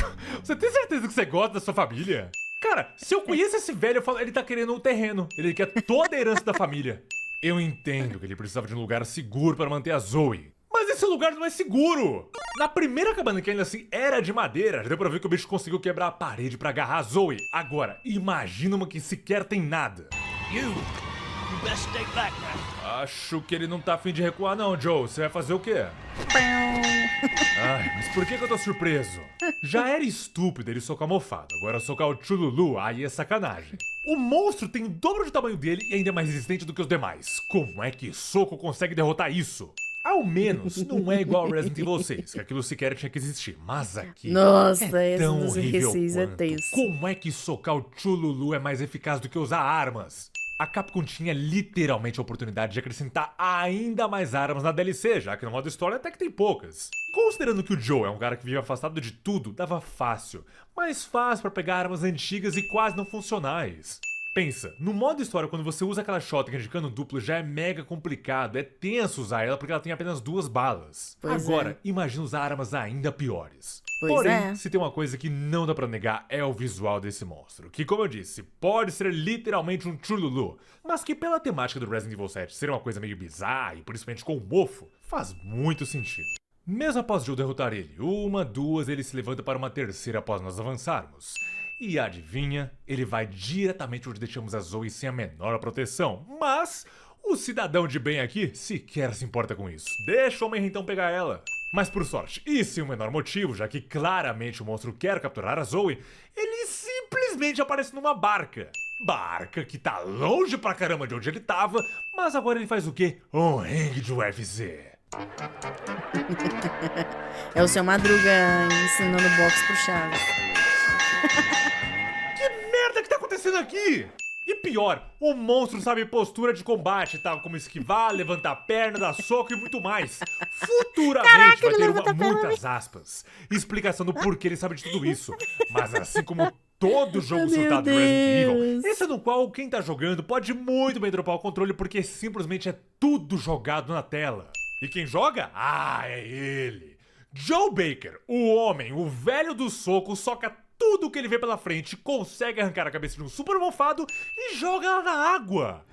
tem certeza que você gosta da sua família? Cara, se eu conheço esse velho, eu falo, ele tá querendo o terreno. Ele quer toda a herança da família. Eu entendo que ele precisava de um lugar seguro para manter a Zoe. Mas esse lugar não é seguro! Na primeira cabana que ainda assim era de madeira, já deu pra ver que o bicho conseguiu quebrar a parede pra agarrar a Zoe. Agora, imagina uma que sequer tem nada. You best stay back now. Acho que ele não tá afim de recuar não, Joe. Você vai fazer o quê? Ai, mas por que eu tô surpreso? Já era estúpido ele socar o mofado, agora socar o Chululu, aí é sacanagem. O monstro tem o dobro do tamanho dele e ainda é mais resistente do que os demais. Como é que Soco consegue derrotar isso? Ao menos não é igual ao Resident Evil 6, que aquilo sequer tinha que existir. Mas aqui Nossa, é esse tão dos horrível RCs é quanto. tenso. Como é que socar o Chululu é mais eficaz do que usar armas? A Capcom tinha literalmente a oportunidade de acrescentar ainda mais armas na DLC, já que no modo história até que tem poucas. Considerando que o Joe é um cara que vive afastado de tudo, dava fácil. Mais fácil pra pegar armas antigas e quase não funcionais. Pensa, no modo história, quando você usa aquela shotgun de cano duplo, já é mega complicado, é tenso usar ela porque ela tem apenas 2 balas. Pois Agora, é. imagina usar armas ainda piores. Pois Porém, é. se tem uma coisa que não dá pra negar é o visual desse monstro, que como eu disse, pode ser literalmente um Chululu, mas que pela temática do Resident Evil 7 ser uma coisa meio bizarra e principalmente com um mofo, faz muito sentido. Mesmo após Joe derrotar ele, 1, 2, ele se levanta para uma terceira após nós avançarmos. E adivinha, ele vai diretamente onde deixamos a Zoe sem a menor proteção. Mas o cidadão de bem aqui sequer se importa com isso. Deixa o homem então pegar ela. Mas por sorte, e sem o menor motivo, já que claramente o monstro quer capturar a Zoe, ele simplesmente aparece numa barca. Barca que tá longe pra caramba de onde ele tava, mas agora ele faz o quê? Um ringue de UFC. É o seu Madruga ensinando boxe pro Chaves. Que merda que tá acontecendo aqui? E pior, o monstro sabe postura de combate, tal como esquivar, levantar a perna, dar soco e muito mais. Futuramente vai ter muitas aspas, explicação do porquê ele sabe de tudo isso. Mas assim como todo jogo surtado do Resident Evil, esse é no qual quem tá jogando pode muito bem dropar o controle porque simplesmente é tudo jogado na tela. E quem joga? Ah, é ele. Joe Baker, o homem, o velho do soco, soca tudo que ele vê pela frente, consegue arrancar a cabeça de um super mofado e joga ela na água.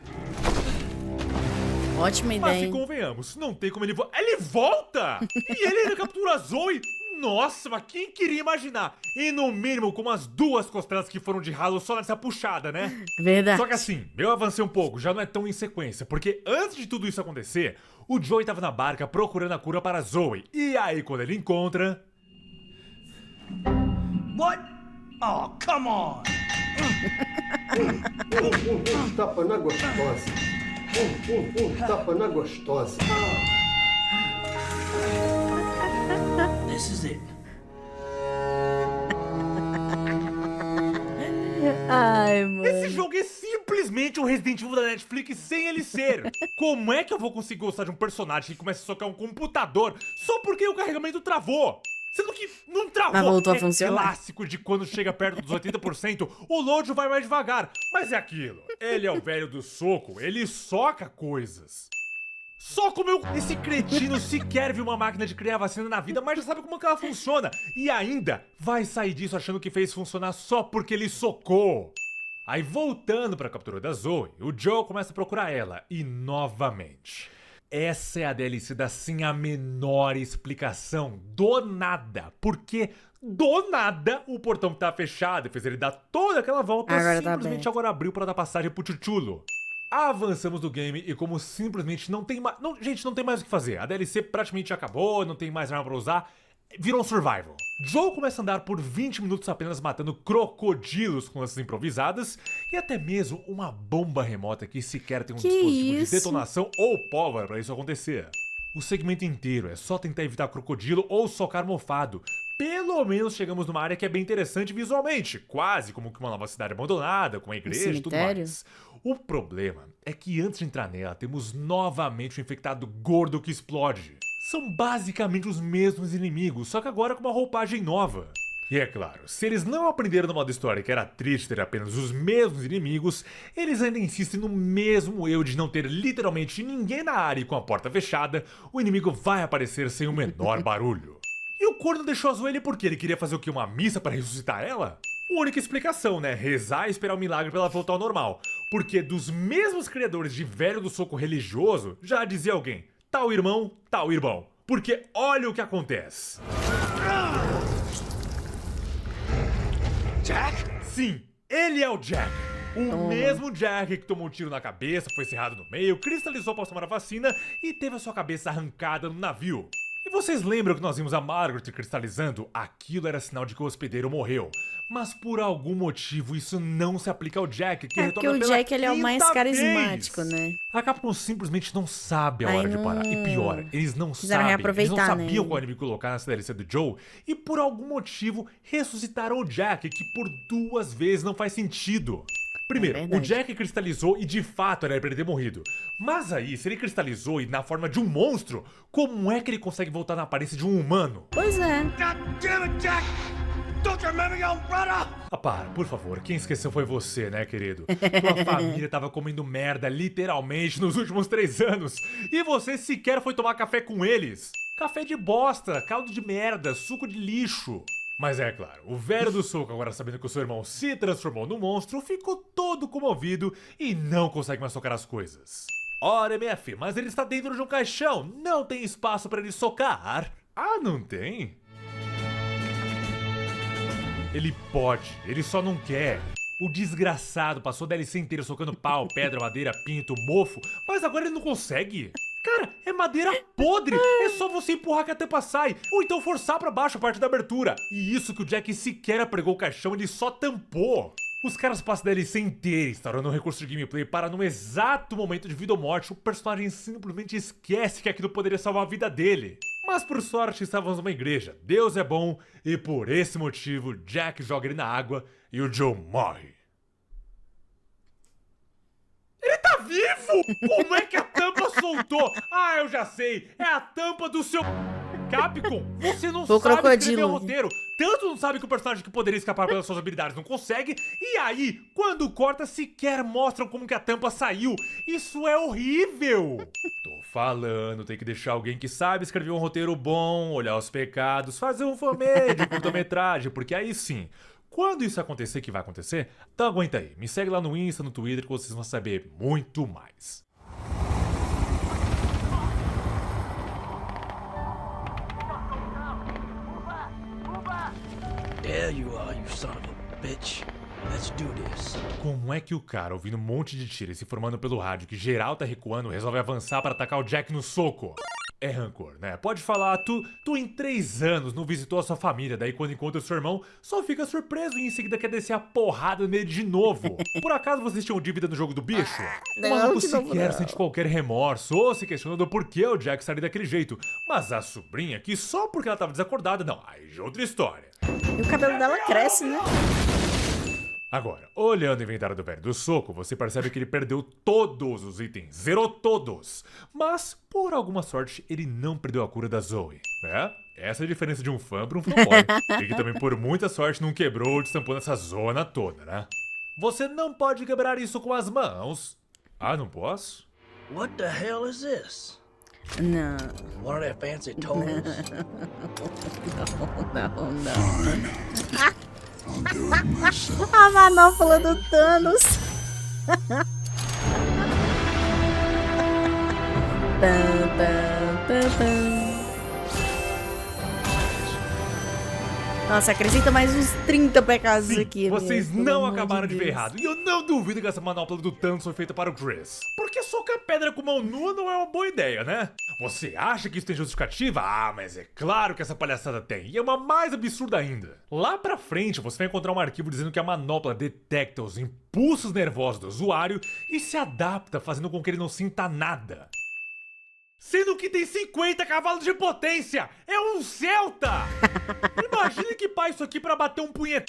Ótima Mas ideia. se convenhamos, não tem como ele Ele volta! E ele ainda captura a Zoe? Nossa, mas quem queria imaginar? E no mínimo com umas 2 costelas que foram de ralo só nessa puxada, né? Verdade. Só que assim, eu avancei um pouco, já não é tão em sequência, porque antes de tudo isso acontecer, o Joey tava na barca procurando a cura para a Zoe. E aí quando ele encontra... What? Oh, come on! Tapa na gostosa. Tapa na gostosa. This is it. Ai, mano. Esse jogo é simplesmente um Resident Evil da Netflix sem ele ser. Como é que eu vou conseguir gostar de um personagem que começa a socar um computador só porque o carregamento travou? Sendo que não travou. Mas voltou a É funcionar. clássico de quando chega perto dos 80%, o load vai mais devagar. Mas é aquilo. Ele é o velho do soco, ele soca coisas. Só como esse cretino sequer viu uma máquina de criar vacina na vida, mas já sabe como que ela funciona. E ainda vai sair disso achando que fez funcionar só porque ele socou. Aí voltando pra captura da Zoe, o Joe começa a procurar ela. E novamente, essa é a DLC da sem a menor explicação. Do nada. Porque do nada o portão que tava fechado e fez ele dar toda aquela volta Agora tá simplesmente aberto. agora abriu pra dar passagem pro Chuchulo. Avançamos do game e como simplesmente não tem mais... Gente, não tem mais o que fazer. A DLC praticamente acabou, não tem mais arma pra usar. Virou um survival. Joe começa a andar por 20 minutos apenas matando crocodilos com lanças improvisadas e até mesmo uma bomba remota que sequer tem um Que dispositivo isso? de detonação ou pólvora pra isso acontecer. O segmento inteiro é só tentar evitar crocodilo ou socar mofado. Pelo menos chegamos numa área que é bem interessante visualmente, quase como que uma nova cidade abandonada, com uma igreja e tudo cemitério? mais. O problema é que antes de entrar nela, temos novamente um infectado gordo que explode. São basicamente os mesmos inimigos, só que agora com uma roupagem nova. E é claro, se eles não aprenderam no modo história que era triste ter apenas os mesmos inimigos, eles ainda insistem no mesmo erro de não ter literalmente ninguém na área e com a porta fechada, o inimigo vai aparecer sem o menor barulho. E o corno deixou a Zoe porque ele queria fazer o quê? Uma missa para ressuscitar ela? Única explicação, né? Rezar e esperar o milagre pra ela voltar ao normal. Porque dos mesmos criadores de Velho do Soco Religioso, já dizia alguém, tal irmão. Porque olha o que acontece. Jack? Sim, ele é o Jack. O mesmo Jack que tomou um tiro na cabeça, foi cerrado no meio, cristalizou após tomar a vacina e teve a sua cabeça arrancada no navio. E vocês lembram que nós vimos a Margaret cristalizando? Aquilo era sinal de que o hospedeiro morreu. Mas por algum motivo isso não se aplica ao Jack, que É porque retorna o pela Jack ele é o mais quinta carismático, vez. né? A Capcom simplesmente não sabe a Aí hora de não- parar. E pior, eles não quiseram sabem. Eles não reaproveitar, sabiam né? qual inimigo colocar nessa DLC do Joe. E por algum motivo ressuscitaram o Jack, que por 2 vezes não faz sentido. Primeiro, o verdade. Jack cristalizou e de fato era pra ele ter morrido. Mas aí, se ele cristalizou e na forma de um monstro, como é que ele consegue voltar na aparência de um humano? Pois é. God damn it, Jack! Don't you remember your brother? Ah, para, por favor, quem esqueceu foi você, né, querido? Tua família tava comendo merda literalmente nos últimos 3 anos e você sequer foi tomar café com eles. Café de bosta, caldo de merda, suco de lixo. Mas é claro, o velho do soco, agora sabendo que o seu irmão se transformou num monstro, ficou todo comovido e não consegue mais socar as coisas. Ora, MF, mas ele está dentro de um caixão, não tem espaço para ele socar. Ah, não tem? Ele pode, ele só não quer. O desgraçado passou a DLC inteira socando pau, pedra, madeira, pinto, mofo, mas agora ele não consegue. Cara, é madeira podre, é só você empurrar que a tampa sai, ou então forçar pra baixo a parte da abertura. E isso que o Jack sequer pregou o caixão, ele só tampou. Os caras passam a DLC inteira instaurando um recurso de gameplay para no exato momento de vida ou morte, o personagem simplesmente esquece que aquilo poderia salvar a vida dele. Mas por sorte estávamos numa igreja, Deus é bom, e por esse motivo Jack joga ele na água e o Joe morre. Ele tá vivo! Como é que a tampa soltou? Ah, eu já sei, é a tampa do seu... Capcom, você não O sabe escrever crocodilo. o roteiro. Tanto não sabe que o personagem que poderia escapar pelas suas habilidades não consegue, e aí, quando corta, sequer mostram como que a tampa saiu. Isso é horrível! Tô falando, tem que deixar alguém que sabe escrever um roteiro bom, olhar os pecados, fazer um fã-made, de curta-metragem, porque aí sim, quando isso acontecer, que vai acontecer, então aguenta aí. Me segue lá no Insta, no Twitter, que vocês vão saber muito mais. There you are, you son of a bitch. Let's do this. Como é que o cara, ouvindo um monte de tiro e se formando pelo rádio que geral tá recuando, resolve avançar pra atacar o Jack no soco? É rancor, né? Pode falar, tu em 3 anos não visitou a sua família, daí quando encontra o seu irmão, só fica surpreso e em seguida quer descer a porrada nele de novo. Por acaso vocês tinham dívida no jogo do bicho? O maluco sequer sente qualquer remorso ou se questiona do porquê o Jack saiu daquele jeito. Mas a sobrinha, que só porque ela tava desacordada, não, aí já é outra história. E o cabelo dela cresce, né? Agora, olhando o inventário do velho do soco, você percebe que ele perdeu todos os itens, zerou todos. Mas, por alguma sorte, ele não perdeu a cura da Zoe. Essa é a diferença de um fã para um fanboy. E que também, por muita sorte, não quebrou ou destampou nessa zona toda, né? Você não pode quebrar isso com as mãos. Ah, não posso? What the hell is this? Não. One of their fancy toys? A manopla do Thanos. Tan, tan, tan, tan. Nossa, acrescenta mais uns 30 pecados Sim, aqui. vocês meu, não pelo amor acabaram de ver Deus. errado. E eu não duvido que essa manopla do Thanos foi feita para o Chris. Porque socar pedra com mão nua não é uma boa ideia, né? Você acha que isso tem justificativa? Ah, mas é claro que essa palhaçada tem. E é uma mais absurda ainda. Lá pra frente, você vai encontrar um arquivo dizendo que a manopla detecta os impulsos nervosos do usuário e se adapta, fazendo com que ele não sinta nada. Sendo que tem 50 cavalos de potência! É um Celta! Imagina equipar isso aqui pra bater um punhet...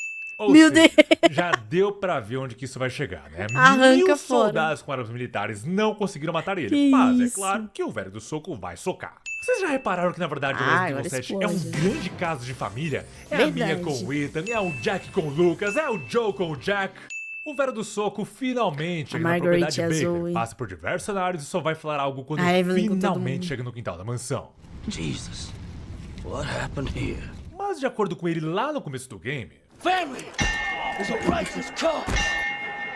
Meu Deus! Já deu pra ver onde que isso vai chegar, né? Arranca 1000 fora. soldados com armas militares não conseguiram matar ele. Que Mas isso? é claro que o velho do soco vai socar. Vocês já repararam que na verdade o Ah, Resident agora Evil 7 é um explode. grande caso de família? É a Mia Verdade. com o Ethan, é o Jack com o Lucas, é o Joe com o Jack. O velho do soco finalmente chega na Margaret propriedade e a Baker, Zoe. passa por diversos cenários e só vai falar algo quando A Evelyn com todo finalmente mundo. chega no quintal da mansão. Jesus. What happened here? Mas de acordo com ele lá no começo do game, Family is a priceless cause.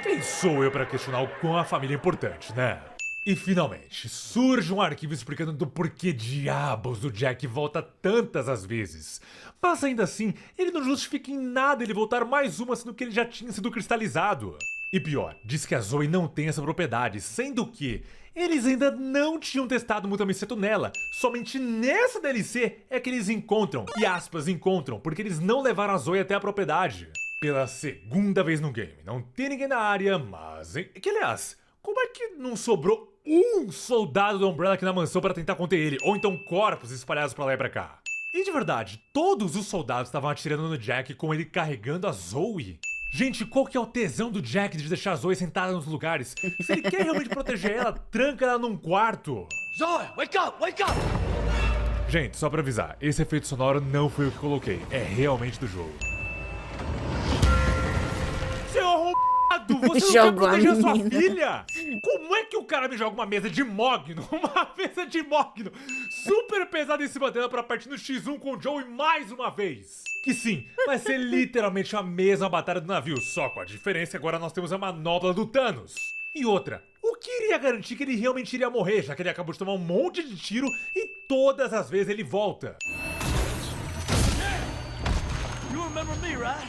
quem sou eu pra questionar o quão a família é importante, né? E finalmente, surge um arquivo explicando do porquê diabos o Jack volta tantas as vezes. Mas ainda assim, ele não justifica em nada ele voltar mais uma sendo que ele já tinha sido cristalizado. E pior, diz que a Zoe não tem essa propriedade, sendo que eles ainda não tinham testado muito amiceto nela. Somente nessa DLC é que eles encontram, e aspas, encontram, porque eles não levaram a Zoe até a propriedade. Pela segunda vez no game. Não tem ninguém na área, mas... Que aliás, como é que não sobrou um soldado do Umbrella aqui na mansão pra tentar conter ele? Ou então corpos espalhados pra lá e pra cá? E de verdade, todos os soldados estavam atirando no Jack com ele carregando a Zoe? Gente, qual que é o tesão do Jack de deixar a Zoe sentada nos lugares? Se ele quer realmente proteger ela, tranca ela num quarto. Zoe, wake up, wake up! Gente, só pra avisar, esse efeito sonoro não foi eu que coloquei, é realmente do jogo. Seu arrombado, você não quer Jogou a proteger a sua menina. filha? Como é que o cara me joga uma mesa de mogno? Uma mesa de mogno super pesada em cima dela pra partir no X1 com o Joey mais uma vez. Que sim, vai ser literalmente a mesma batalha do navio, só com a diferença que agora nós temos a manopla do Thanos. E outra, o que iria garantir que ele realmente iria morrer, já que ele acabou de tomar um monte de tiro e todas as vezes ele volta? You remember me, right?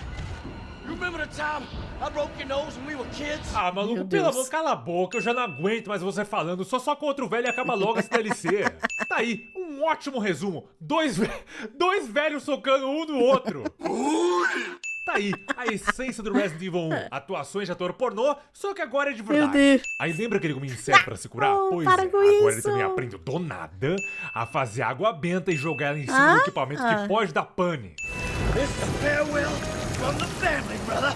You remember the time I broke your nose when we were kids? Ah, maluco, Meu pelo Deus. amor, cala a boca, eu já não aguento mais você falando, só com outro velho e acaba logo essa DLC. Tá aí, um ótimo resumo, dois velhos socando um no outro. Tá aí, a essência do Resident Evil 1, atuações de ator pornô, só que agora é de verdade. Deus. Aí lembra que ele comia inseto pra se curar? Oh, Pois para é, com agora ele isso. também aprende do nada a fazer água benta e jogar ela em cima do equipamento que pode dar pane. This is a farewell from the family, brother.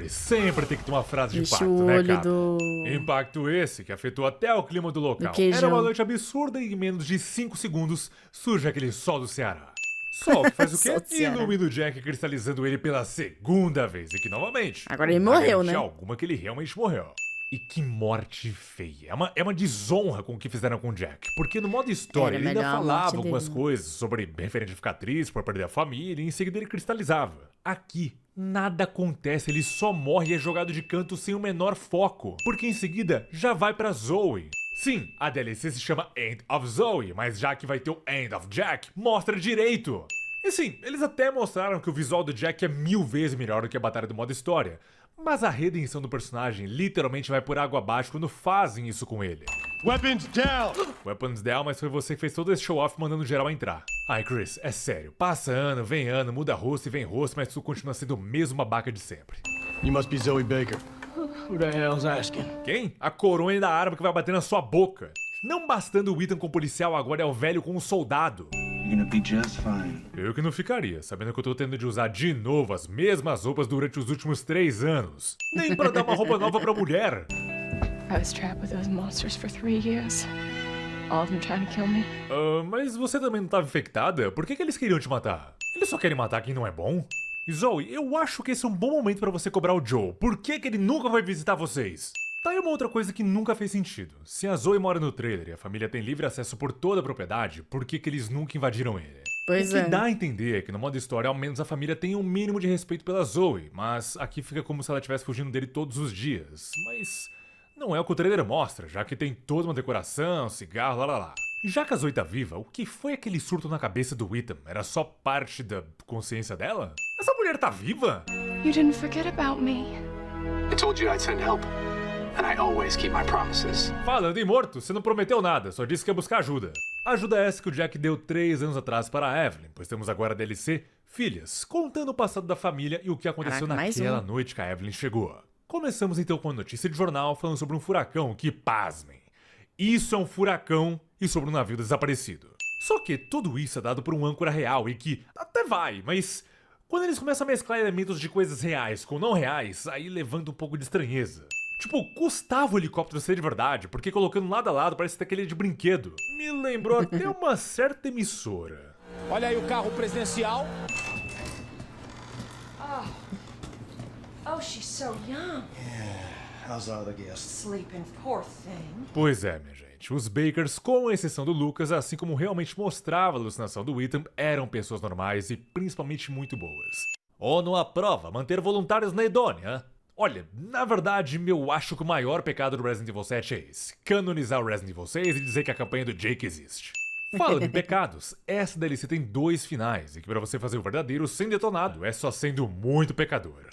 Sempre tem que ter uma frase de Vixe, impacto, o né, olho cara? do... Impacto esse que afetou até o clima do local. Do queijão. Era uma noite absurda e em menos de 5 segundos surge aquele sol do Ceará. Sol que faz o Sol do quê? Ceará. Ilumina o Jack cristalizando ele pela segunda vez. E que novamente... Agora ele não há morreu, garantia né? alguma que ele realmente morreu. E que morte feia. É uma desonra com o que fizeram com o Jack. Porque no modo história Era ele ainda melhor a morte falava dele, algumas né? coisas sobre referente a ficar triste por perder a família e em seguida ele cristalizava. Aqui, nada acontece, ele só morre e é jogado de canto sem o menor foco. Porque em seguida já vai pra Zoe. Sim, a DLC se chama End of Zoe, mas já que vai ter o End of Jack, mostra direito. E sim, eles até mostraram que o visual do Jack é 1000 vezes melhor do que a batalha do modo história. Mas a redenção do personagem literalmente vai por água abaixo quando fazem isso com ele. Weapons down! Weapons down, mas foi você que fez todo esse show-off mandando geral entrar. Ai, Chris, é sério. Passa ano, vem ano, muda rosto e vem rosto, mas tu continua sendo o mesmo babaca de sempre. You must be Zoe Baker. Who the hell's asking? Quem? A coronha da arma que vai bater na sua boca. Não bastando o Ethan com o policial, agora é o velho com o soldado. gonna be just fine. Eu que não ficaria, sabendo que eu tô tendo de usar de novo as mesmas roupas durante os últimos 3 anos. Nem pra dar uma roupa nova pra mulher. I was trapped with those monsters for 3 years. All of them trying to kill me. Mas você também não tava infectada? Por que eles queriam te matar? Eles só querem matar quem não é bom? E Zoe, eu acho que esse é um bom momento pra você cobrar o Joe. Por que ele nunca vai visitar vocês? Tá aí uma outra coisa que nunca fez sentido. Se a Zoe mora no trailer e a família tem livre acesso por toda a propriedade, por que eles nunca invadiram ele? Pois O que é. dá a entender é que no modo história, ao menos a família tem um mínimo de respeito pela Zoe, mas aqui fica como se ela estivesse fugindo dele todos os dias. Mas não é o que o trailer mostra, já que tem toda uma decoração, cigarro, lá. E já que a Zoe tá viva, o que foi aquele surto na cabeça do Ethan? Era só parte da consciência dela? Essa mulher tá viva? You didn't forget about me. I told you I'd send help. And I always keep my promises. Falando em morto, você não prometeu nada, só disse que ia buscar ajuda. Ajuda essa que o Jack deu 3 anos atrás para a Evelyn, pois temos agora a DLC Filhas, contando o passado da família e o que aconteceu Caraca, mais naquela um. noite que a Evelyn chegou. Começamos então com a notícia de jornal falando sobre um furacão que, pasmem, isso é um furacão e sobre um navio desaparecido. Só que tudo isso é dado por um âncora real e que até vai, mas quando eles começam a mesclar elementos de coisas reais com não reais, aí levanta um pouco de estranheza. Tipo, custava o helicóptero ser de verdade, porque colocando lado a lado parece ter aquele de brinquedo. Me lembrou até uma certa emissora. Olha aí o carro presidencial. Oh, she's so young. How's all the guests? Sleeping, poor thing. Pois é, minha gente, os Bakers, com exceção do Lucas, assim como realmente mostrava a alucinação do Ethan, eram pessoas normais e principalmente muito boas. ONU aprova manter voluntários na Edônia. Olha, na verdade, eu acho que o maior pecado do Resident Evil 7 é esse: canonizar o Resident Evil 6 e dizer que a campanha do Jake existe. Falando em pecados, essa DLC tem 2 finais, e que pra você fazer o verdadeiro sem detonado, é só sendo muito pecador.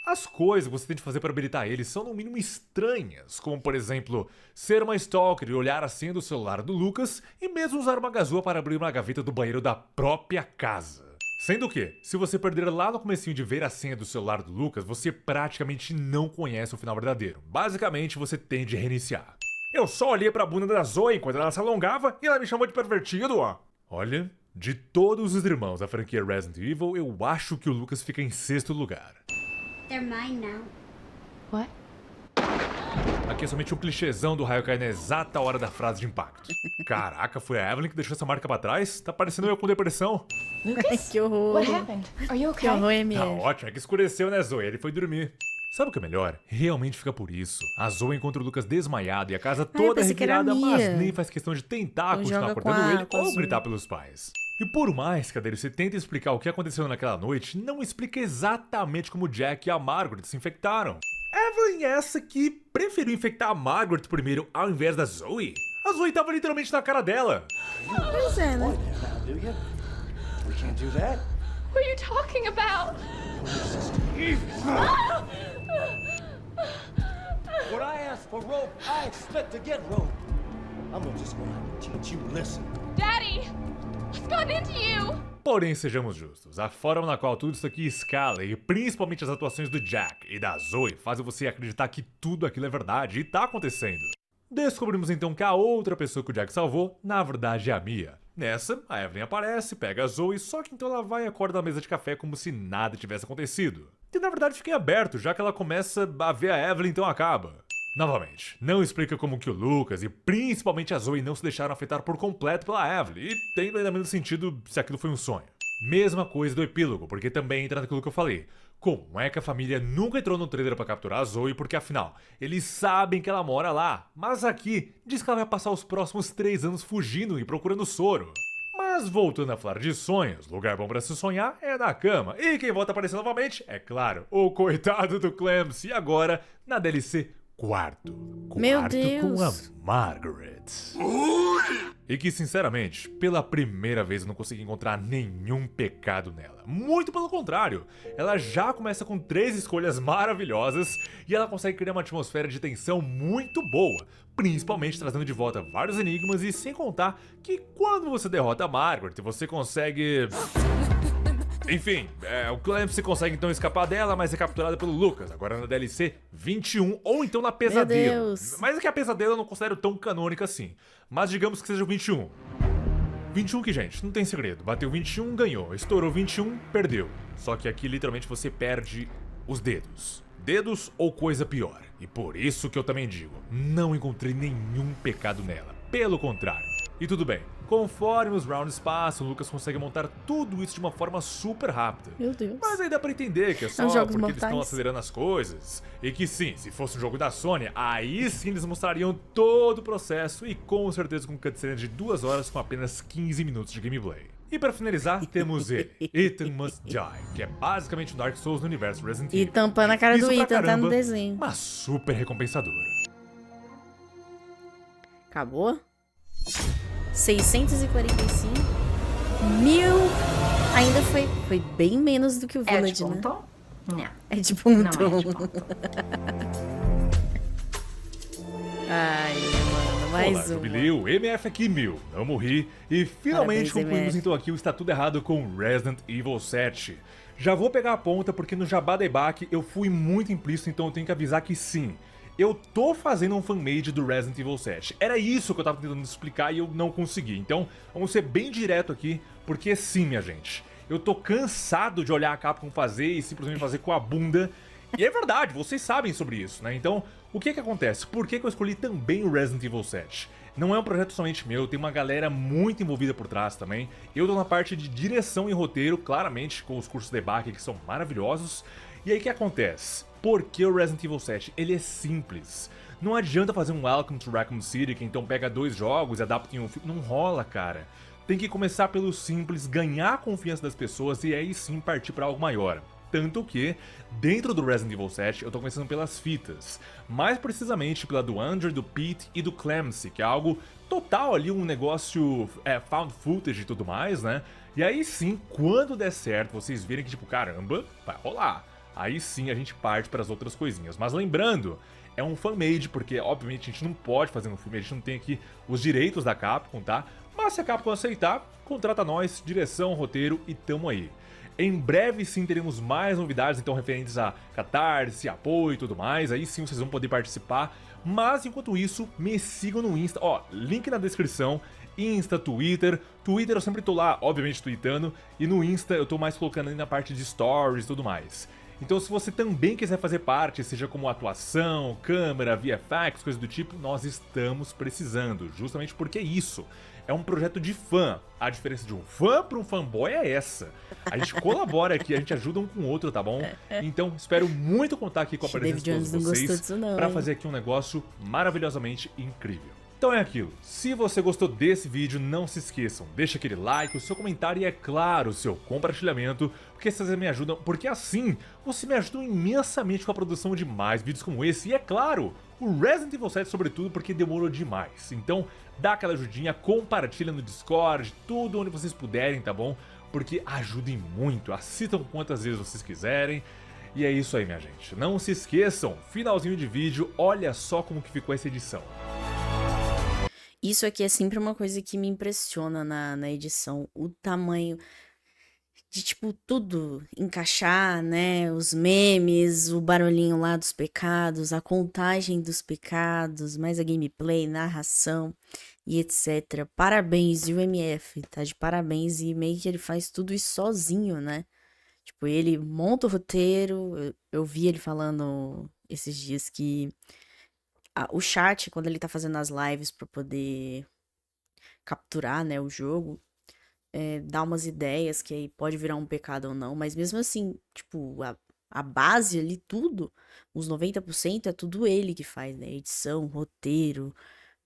As coisas que você tem de fazer para habilitar eles são no mínimo estranhas, como por exemplo, ser uma stalker e olhar a senha do celular do Lucas, e mesmo usar uma gazua para abrir uma gaveta do banheiro da própria casa. Sendo que, se você perder lá no comecinho de ver a senha do celular do Lucas, você praticamente não conhece o final verdadeiro. Basicamente, você tem de reiniciar. Eu só olhei pra bunda da Zoe enquanto ela se alongava e ela me chamou de pervertido, ó. Olha, de todos os irmãos da franquia Resident Evil, eu acho que o Lucas fica em 6º lugar. They're mine now. What? Aqui é somente um clichêzão do raio cair na exata hora da frase de impacto. Caraca, foi a Evelyn que deixou essa marca pra trás? Tá parecendo eu com depressão. Lucas? Que horror. What happened? Are you Que okay? horror, Tá MF. ótimo, é que escureceu, né, Zoe? Ele foi dormir. Sabe o que é melhor? Realmente fica por isso. A Zoe encontra o Lucas desmaiado e a casa toda pensei que era revirada, a mas Mia. nem faz questão de tentar Ou continuar joga acordando com a- ele com a ou Zoe. gritar pelos pais. E por mais que a DLC tente explicar o que aconteceu naquela noite, não explica exatamente como o Jack e a Margaret se infectaram. Evelyn é essa que preferiu infectar a Margaret primeiro ao invés da Zoe? A Zoe tava literalmente na cara dela. Pois é, né? We can't do that. What are you talking about? When I ask for rope, I expect to get rope. I'm just gonna teach you a lesson. Daddy! What's gotten into you? Porém, sejamos justos, a forma na qual tudo isso aqui escala e principalmente as atuações do Jack e da Zoe fazem você acreditar que tudo aquilo é verdade e tá acontecendo. Descobrimos então que a outra pessoa que o Jack salvou, na verdade é a Mia. Nessa, a Evelyn aparece, pega a Zoe, só que então ela vai e acorda na mesa de café como se nada tivesse acontecido. E na verdade fica em aberto, já que ela começa a ver a Evelyn, então acaba. Novamente, não explica como que o Lucas e principalmente a Zoe não se deixaram afetar por completo pela Evelyn, e tem ainda menos sentido se aquilo foi um sonho. Mesma coisa do epílogo, porque também entra naquilo que eu falei. Como é que a família nunca entrou no trailer pra capturar a Zoe, porque afinal, eles sabem que ela mora lá, mas aqui diz que ela vai passar os próximos 3 anos fugindo e procurando soro. Mas voltando a falar de sonhos, lugar bom pra se sonhar é na cama, e quem volta a aparecer novamente, é claro, o coitado do Clancy, e agora na DLC Quarto Meu com Deus. a Margaret. E que, sinceramente, pela primeira vez eu não consegui encontrar nenhum pecado nela. Muito pelo contrário, ela já começa com 3 escolhas maravilhosas e ela consegue criar uma atmosfera de tensão muito boa, principalmente trazendo de volta vários enigmas e sem contar que quando você derrota a Margaret, você consegue... Enfim, o Clancy consegue então escapar dela, mas é capturada pelo Lucas, agora na DLC 21, ou então na Pesadelo. Deus. Mas é que a Pesadelo eu não considero tão canônica assim, mas digamos que seja o 21. 21 que, gente, não tem segredo. Bateu 21, ganhou. Estourou 21, perdeu. Só que aqui, literalmente, você perde os dedos. Dedos ou coisa pior. E por isso que eu também digo, não encontrei nenhum pecado nela. Pelo contrário. E tudo bem, conforme os rounds passam, o Lucas consegue montar tudo isso de uma forma super rápida. Meu Deus. Mas aí dá pra entender que é só jogos porque eles estão mortais. acelerando as coisas. E que sim, se fosse um jogo da Sony, aí sim eles mostrariam todo o processo e com certeza com cutscene de 2 horas com apenas 15 minutos de gameplay. E pra finalizar, temos ele, Ethan Must Die, que é basicamente um Dark Souls no universo Resident E Evil. tampando a cara do Difícil pra Ethan, tá no caramba, desenho. mas super recompensador. Acabou? 645. 1000. Ainda foi bem menos do que o Village, né? Não. É tipo um Não é tom. de ponto. Ai, mano, mais Olá, um. Jubileu, MF aqui 1000, não morri e finalmente Parabéns, concluímos MF. então aqui o Está Tudo Errado com Resident Evil 7. Já vou pegar a ponta porque no Jabá Debate eu fui muito implícito, então eu tenho que avisar que sim, eu tô fazendo um fanmade do Resident Evil 7. Era isso que eu tava tentando explicar e eu não consegui, então vamos ser bem direto aqui, porque sim, minha gente, eu tô cansado de olhar a Capcom fazer e simplesmente fazer com a bunda. E é verdade, vocês sabem sobre isso, né? Então, o que acontece? Por que eu escolhi também o Resident Evil 7? Não é um projeto somente meu, tem uma galera muito envolvida por trás também. Eu tô na parte de direção e roteiro, claramente, com os cursos de Bach que são maravilhosos. E aí o que acontece? Por que o Resident Evil 7? Ele é simples. Não adianta fazer um Welcome to Raccoon City, que então pega 2 jogos e adapta em um filme. Não rola, cara. Tem que começar pelo simples, ganhar a confiança das pessoas e aí sim partir pra algo maior. Tanto que, dentro do Resident Evil 7, eu tô começando pelas fitas. Mais precisamente pela do Andrew, do Pete e do Clancy, que é algo total ali, um negócio found footage e tudo mais, né? E aí sim, quando der certo, vocês verem que tipo, caramba, vai rolar. Aí sim a gente parte para as outras coisinhas. Mas lembrando, é um fan-made, porque obviamente a gente não pode fazer um filme, a gente não tem aqui os direitos da Capcom, tá? Mas se a Capcom aceitar, contrata nós, direção, roteiro e tamo aí. Em breve sim teremos mais novidades, então referentes a Catarse, apoio e tudo mais, aí sim vocês vão poder participar. Mas enquanto isso, me sigam no Insta, ó, link na descrição, Insta, Twitter. Twitter eu sempre tô lá, obviamente, tweetando, e no Insta eu tô mais colocando ali na parte de stories e tudo mais. Então se você também quiser fazer parte, seja como atuação, câmera, VFX, coisa do tipo, nós estamos precisando, justamente porque é isso. É um projeto de fã. A diferença de um fã para um fanboy é essa. A gente colabora aqui, a gente ajuda um com o outro, tá bom? Então, espero muito contar aqui com a presença de todos vocês para fazer aqui um negócio maravilhosamente incrível. Então é aquilo, se você gostou desse vídeo, não se esqueçam, deixa aquele like, o seu comentário e, é claro, o seu compartilhamento, porque vocês me ajudam, porque assim, você me ajuda imensamente com a produção de mais vídeos como esse, e é claro, o Resident Evil 7 sobretudo, porque demorou demais. Então, dá aquela ajudinha, compartilha no Discord, tudo onde vocês puderem, tá bom? Porque ajudem muito, assistam quantas vezes vocês quiserem. E é isso aí, minha gente. Não se esqueçam, finalzinho de vídeo, olha só como que ficou essa edição. Isso aqui é sempre uma coisa que me impressiona na edição. O tamanho de, tipo, tudo encaixar, né? Os memes, o barulhinho lá dos pecados, a contagem dos pecados, mais a gameplay, narração e etc. Parabéns, e o MF, tá de parabéns. E meio que ele faz tudo isso sozinho, né? Tipo, ele monta o roteiro. Eu vi ele falando esses dias que o chat, quando ele tá fazendo as lives pra poder capturar, né, o jogo, dá umas ideias que aí pode virar um pecado ou não, mas mesmo assim, tipo, a base ali, tudo, uns 90% é tudo ele que faz, né, edição, roteiro,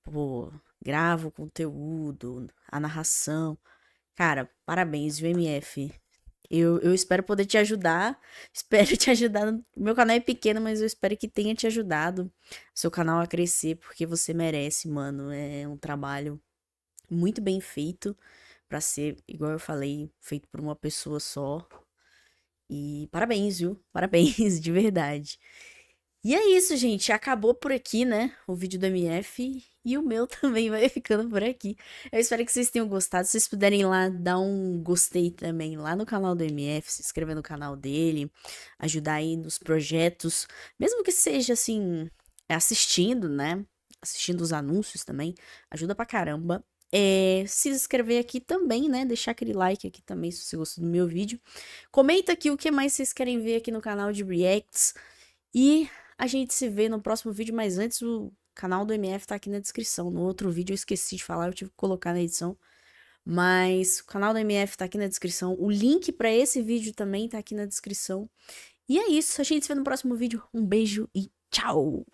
pô, grava o conteúdo, a narração. Cara, parabéns, viu, MF? Eu espero poder te ajudar, espero te ajudar. O meu canal é pequeno, mas eu espero que tenha te ajudado seu canal a crescer, porque você merece, mano. É um trabalho muito bem feito pra ser, igual eu falei, feito por uma pessoa só. E parabéns, viu? Parabéns, de verdade. E é isso, gente. Acabou por aqui, né? O vídeo do MF. E o meu também vai ficando por aqui. Eu espero que vocês tenham gostado. Se vocês puderem ir lá dar um gostei também lá no canal do MF, se inscrever no canal dele, ajudar aí nos projetos, mesmo que seja assim, assistindo, né? Assistindo os anúncios também, ajuda pra caramba. Se inscrever aqui também, né? Deixar aquele like aqui também se você gostou do meu vídeo. Comenta aqui o que mais vocês querem ver aqui no canal de Reacts. E a gente se vê no próximo vídeo, mas antes o canal do MF tá aqui na descrição. No outro vídeo eu esqueci de falar, eu tive que colocar na edição. Mas o canal do MF tá aqui na descrição. O link pra esse vídeo também tá aqui na descrição. E é isso, a gente se vê no próximo vídeo. Um beijo e tchau!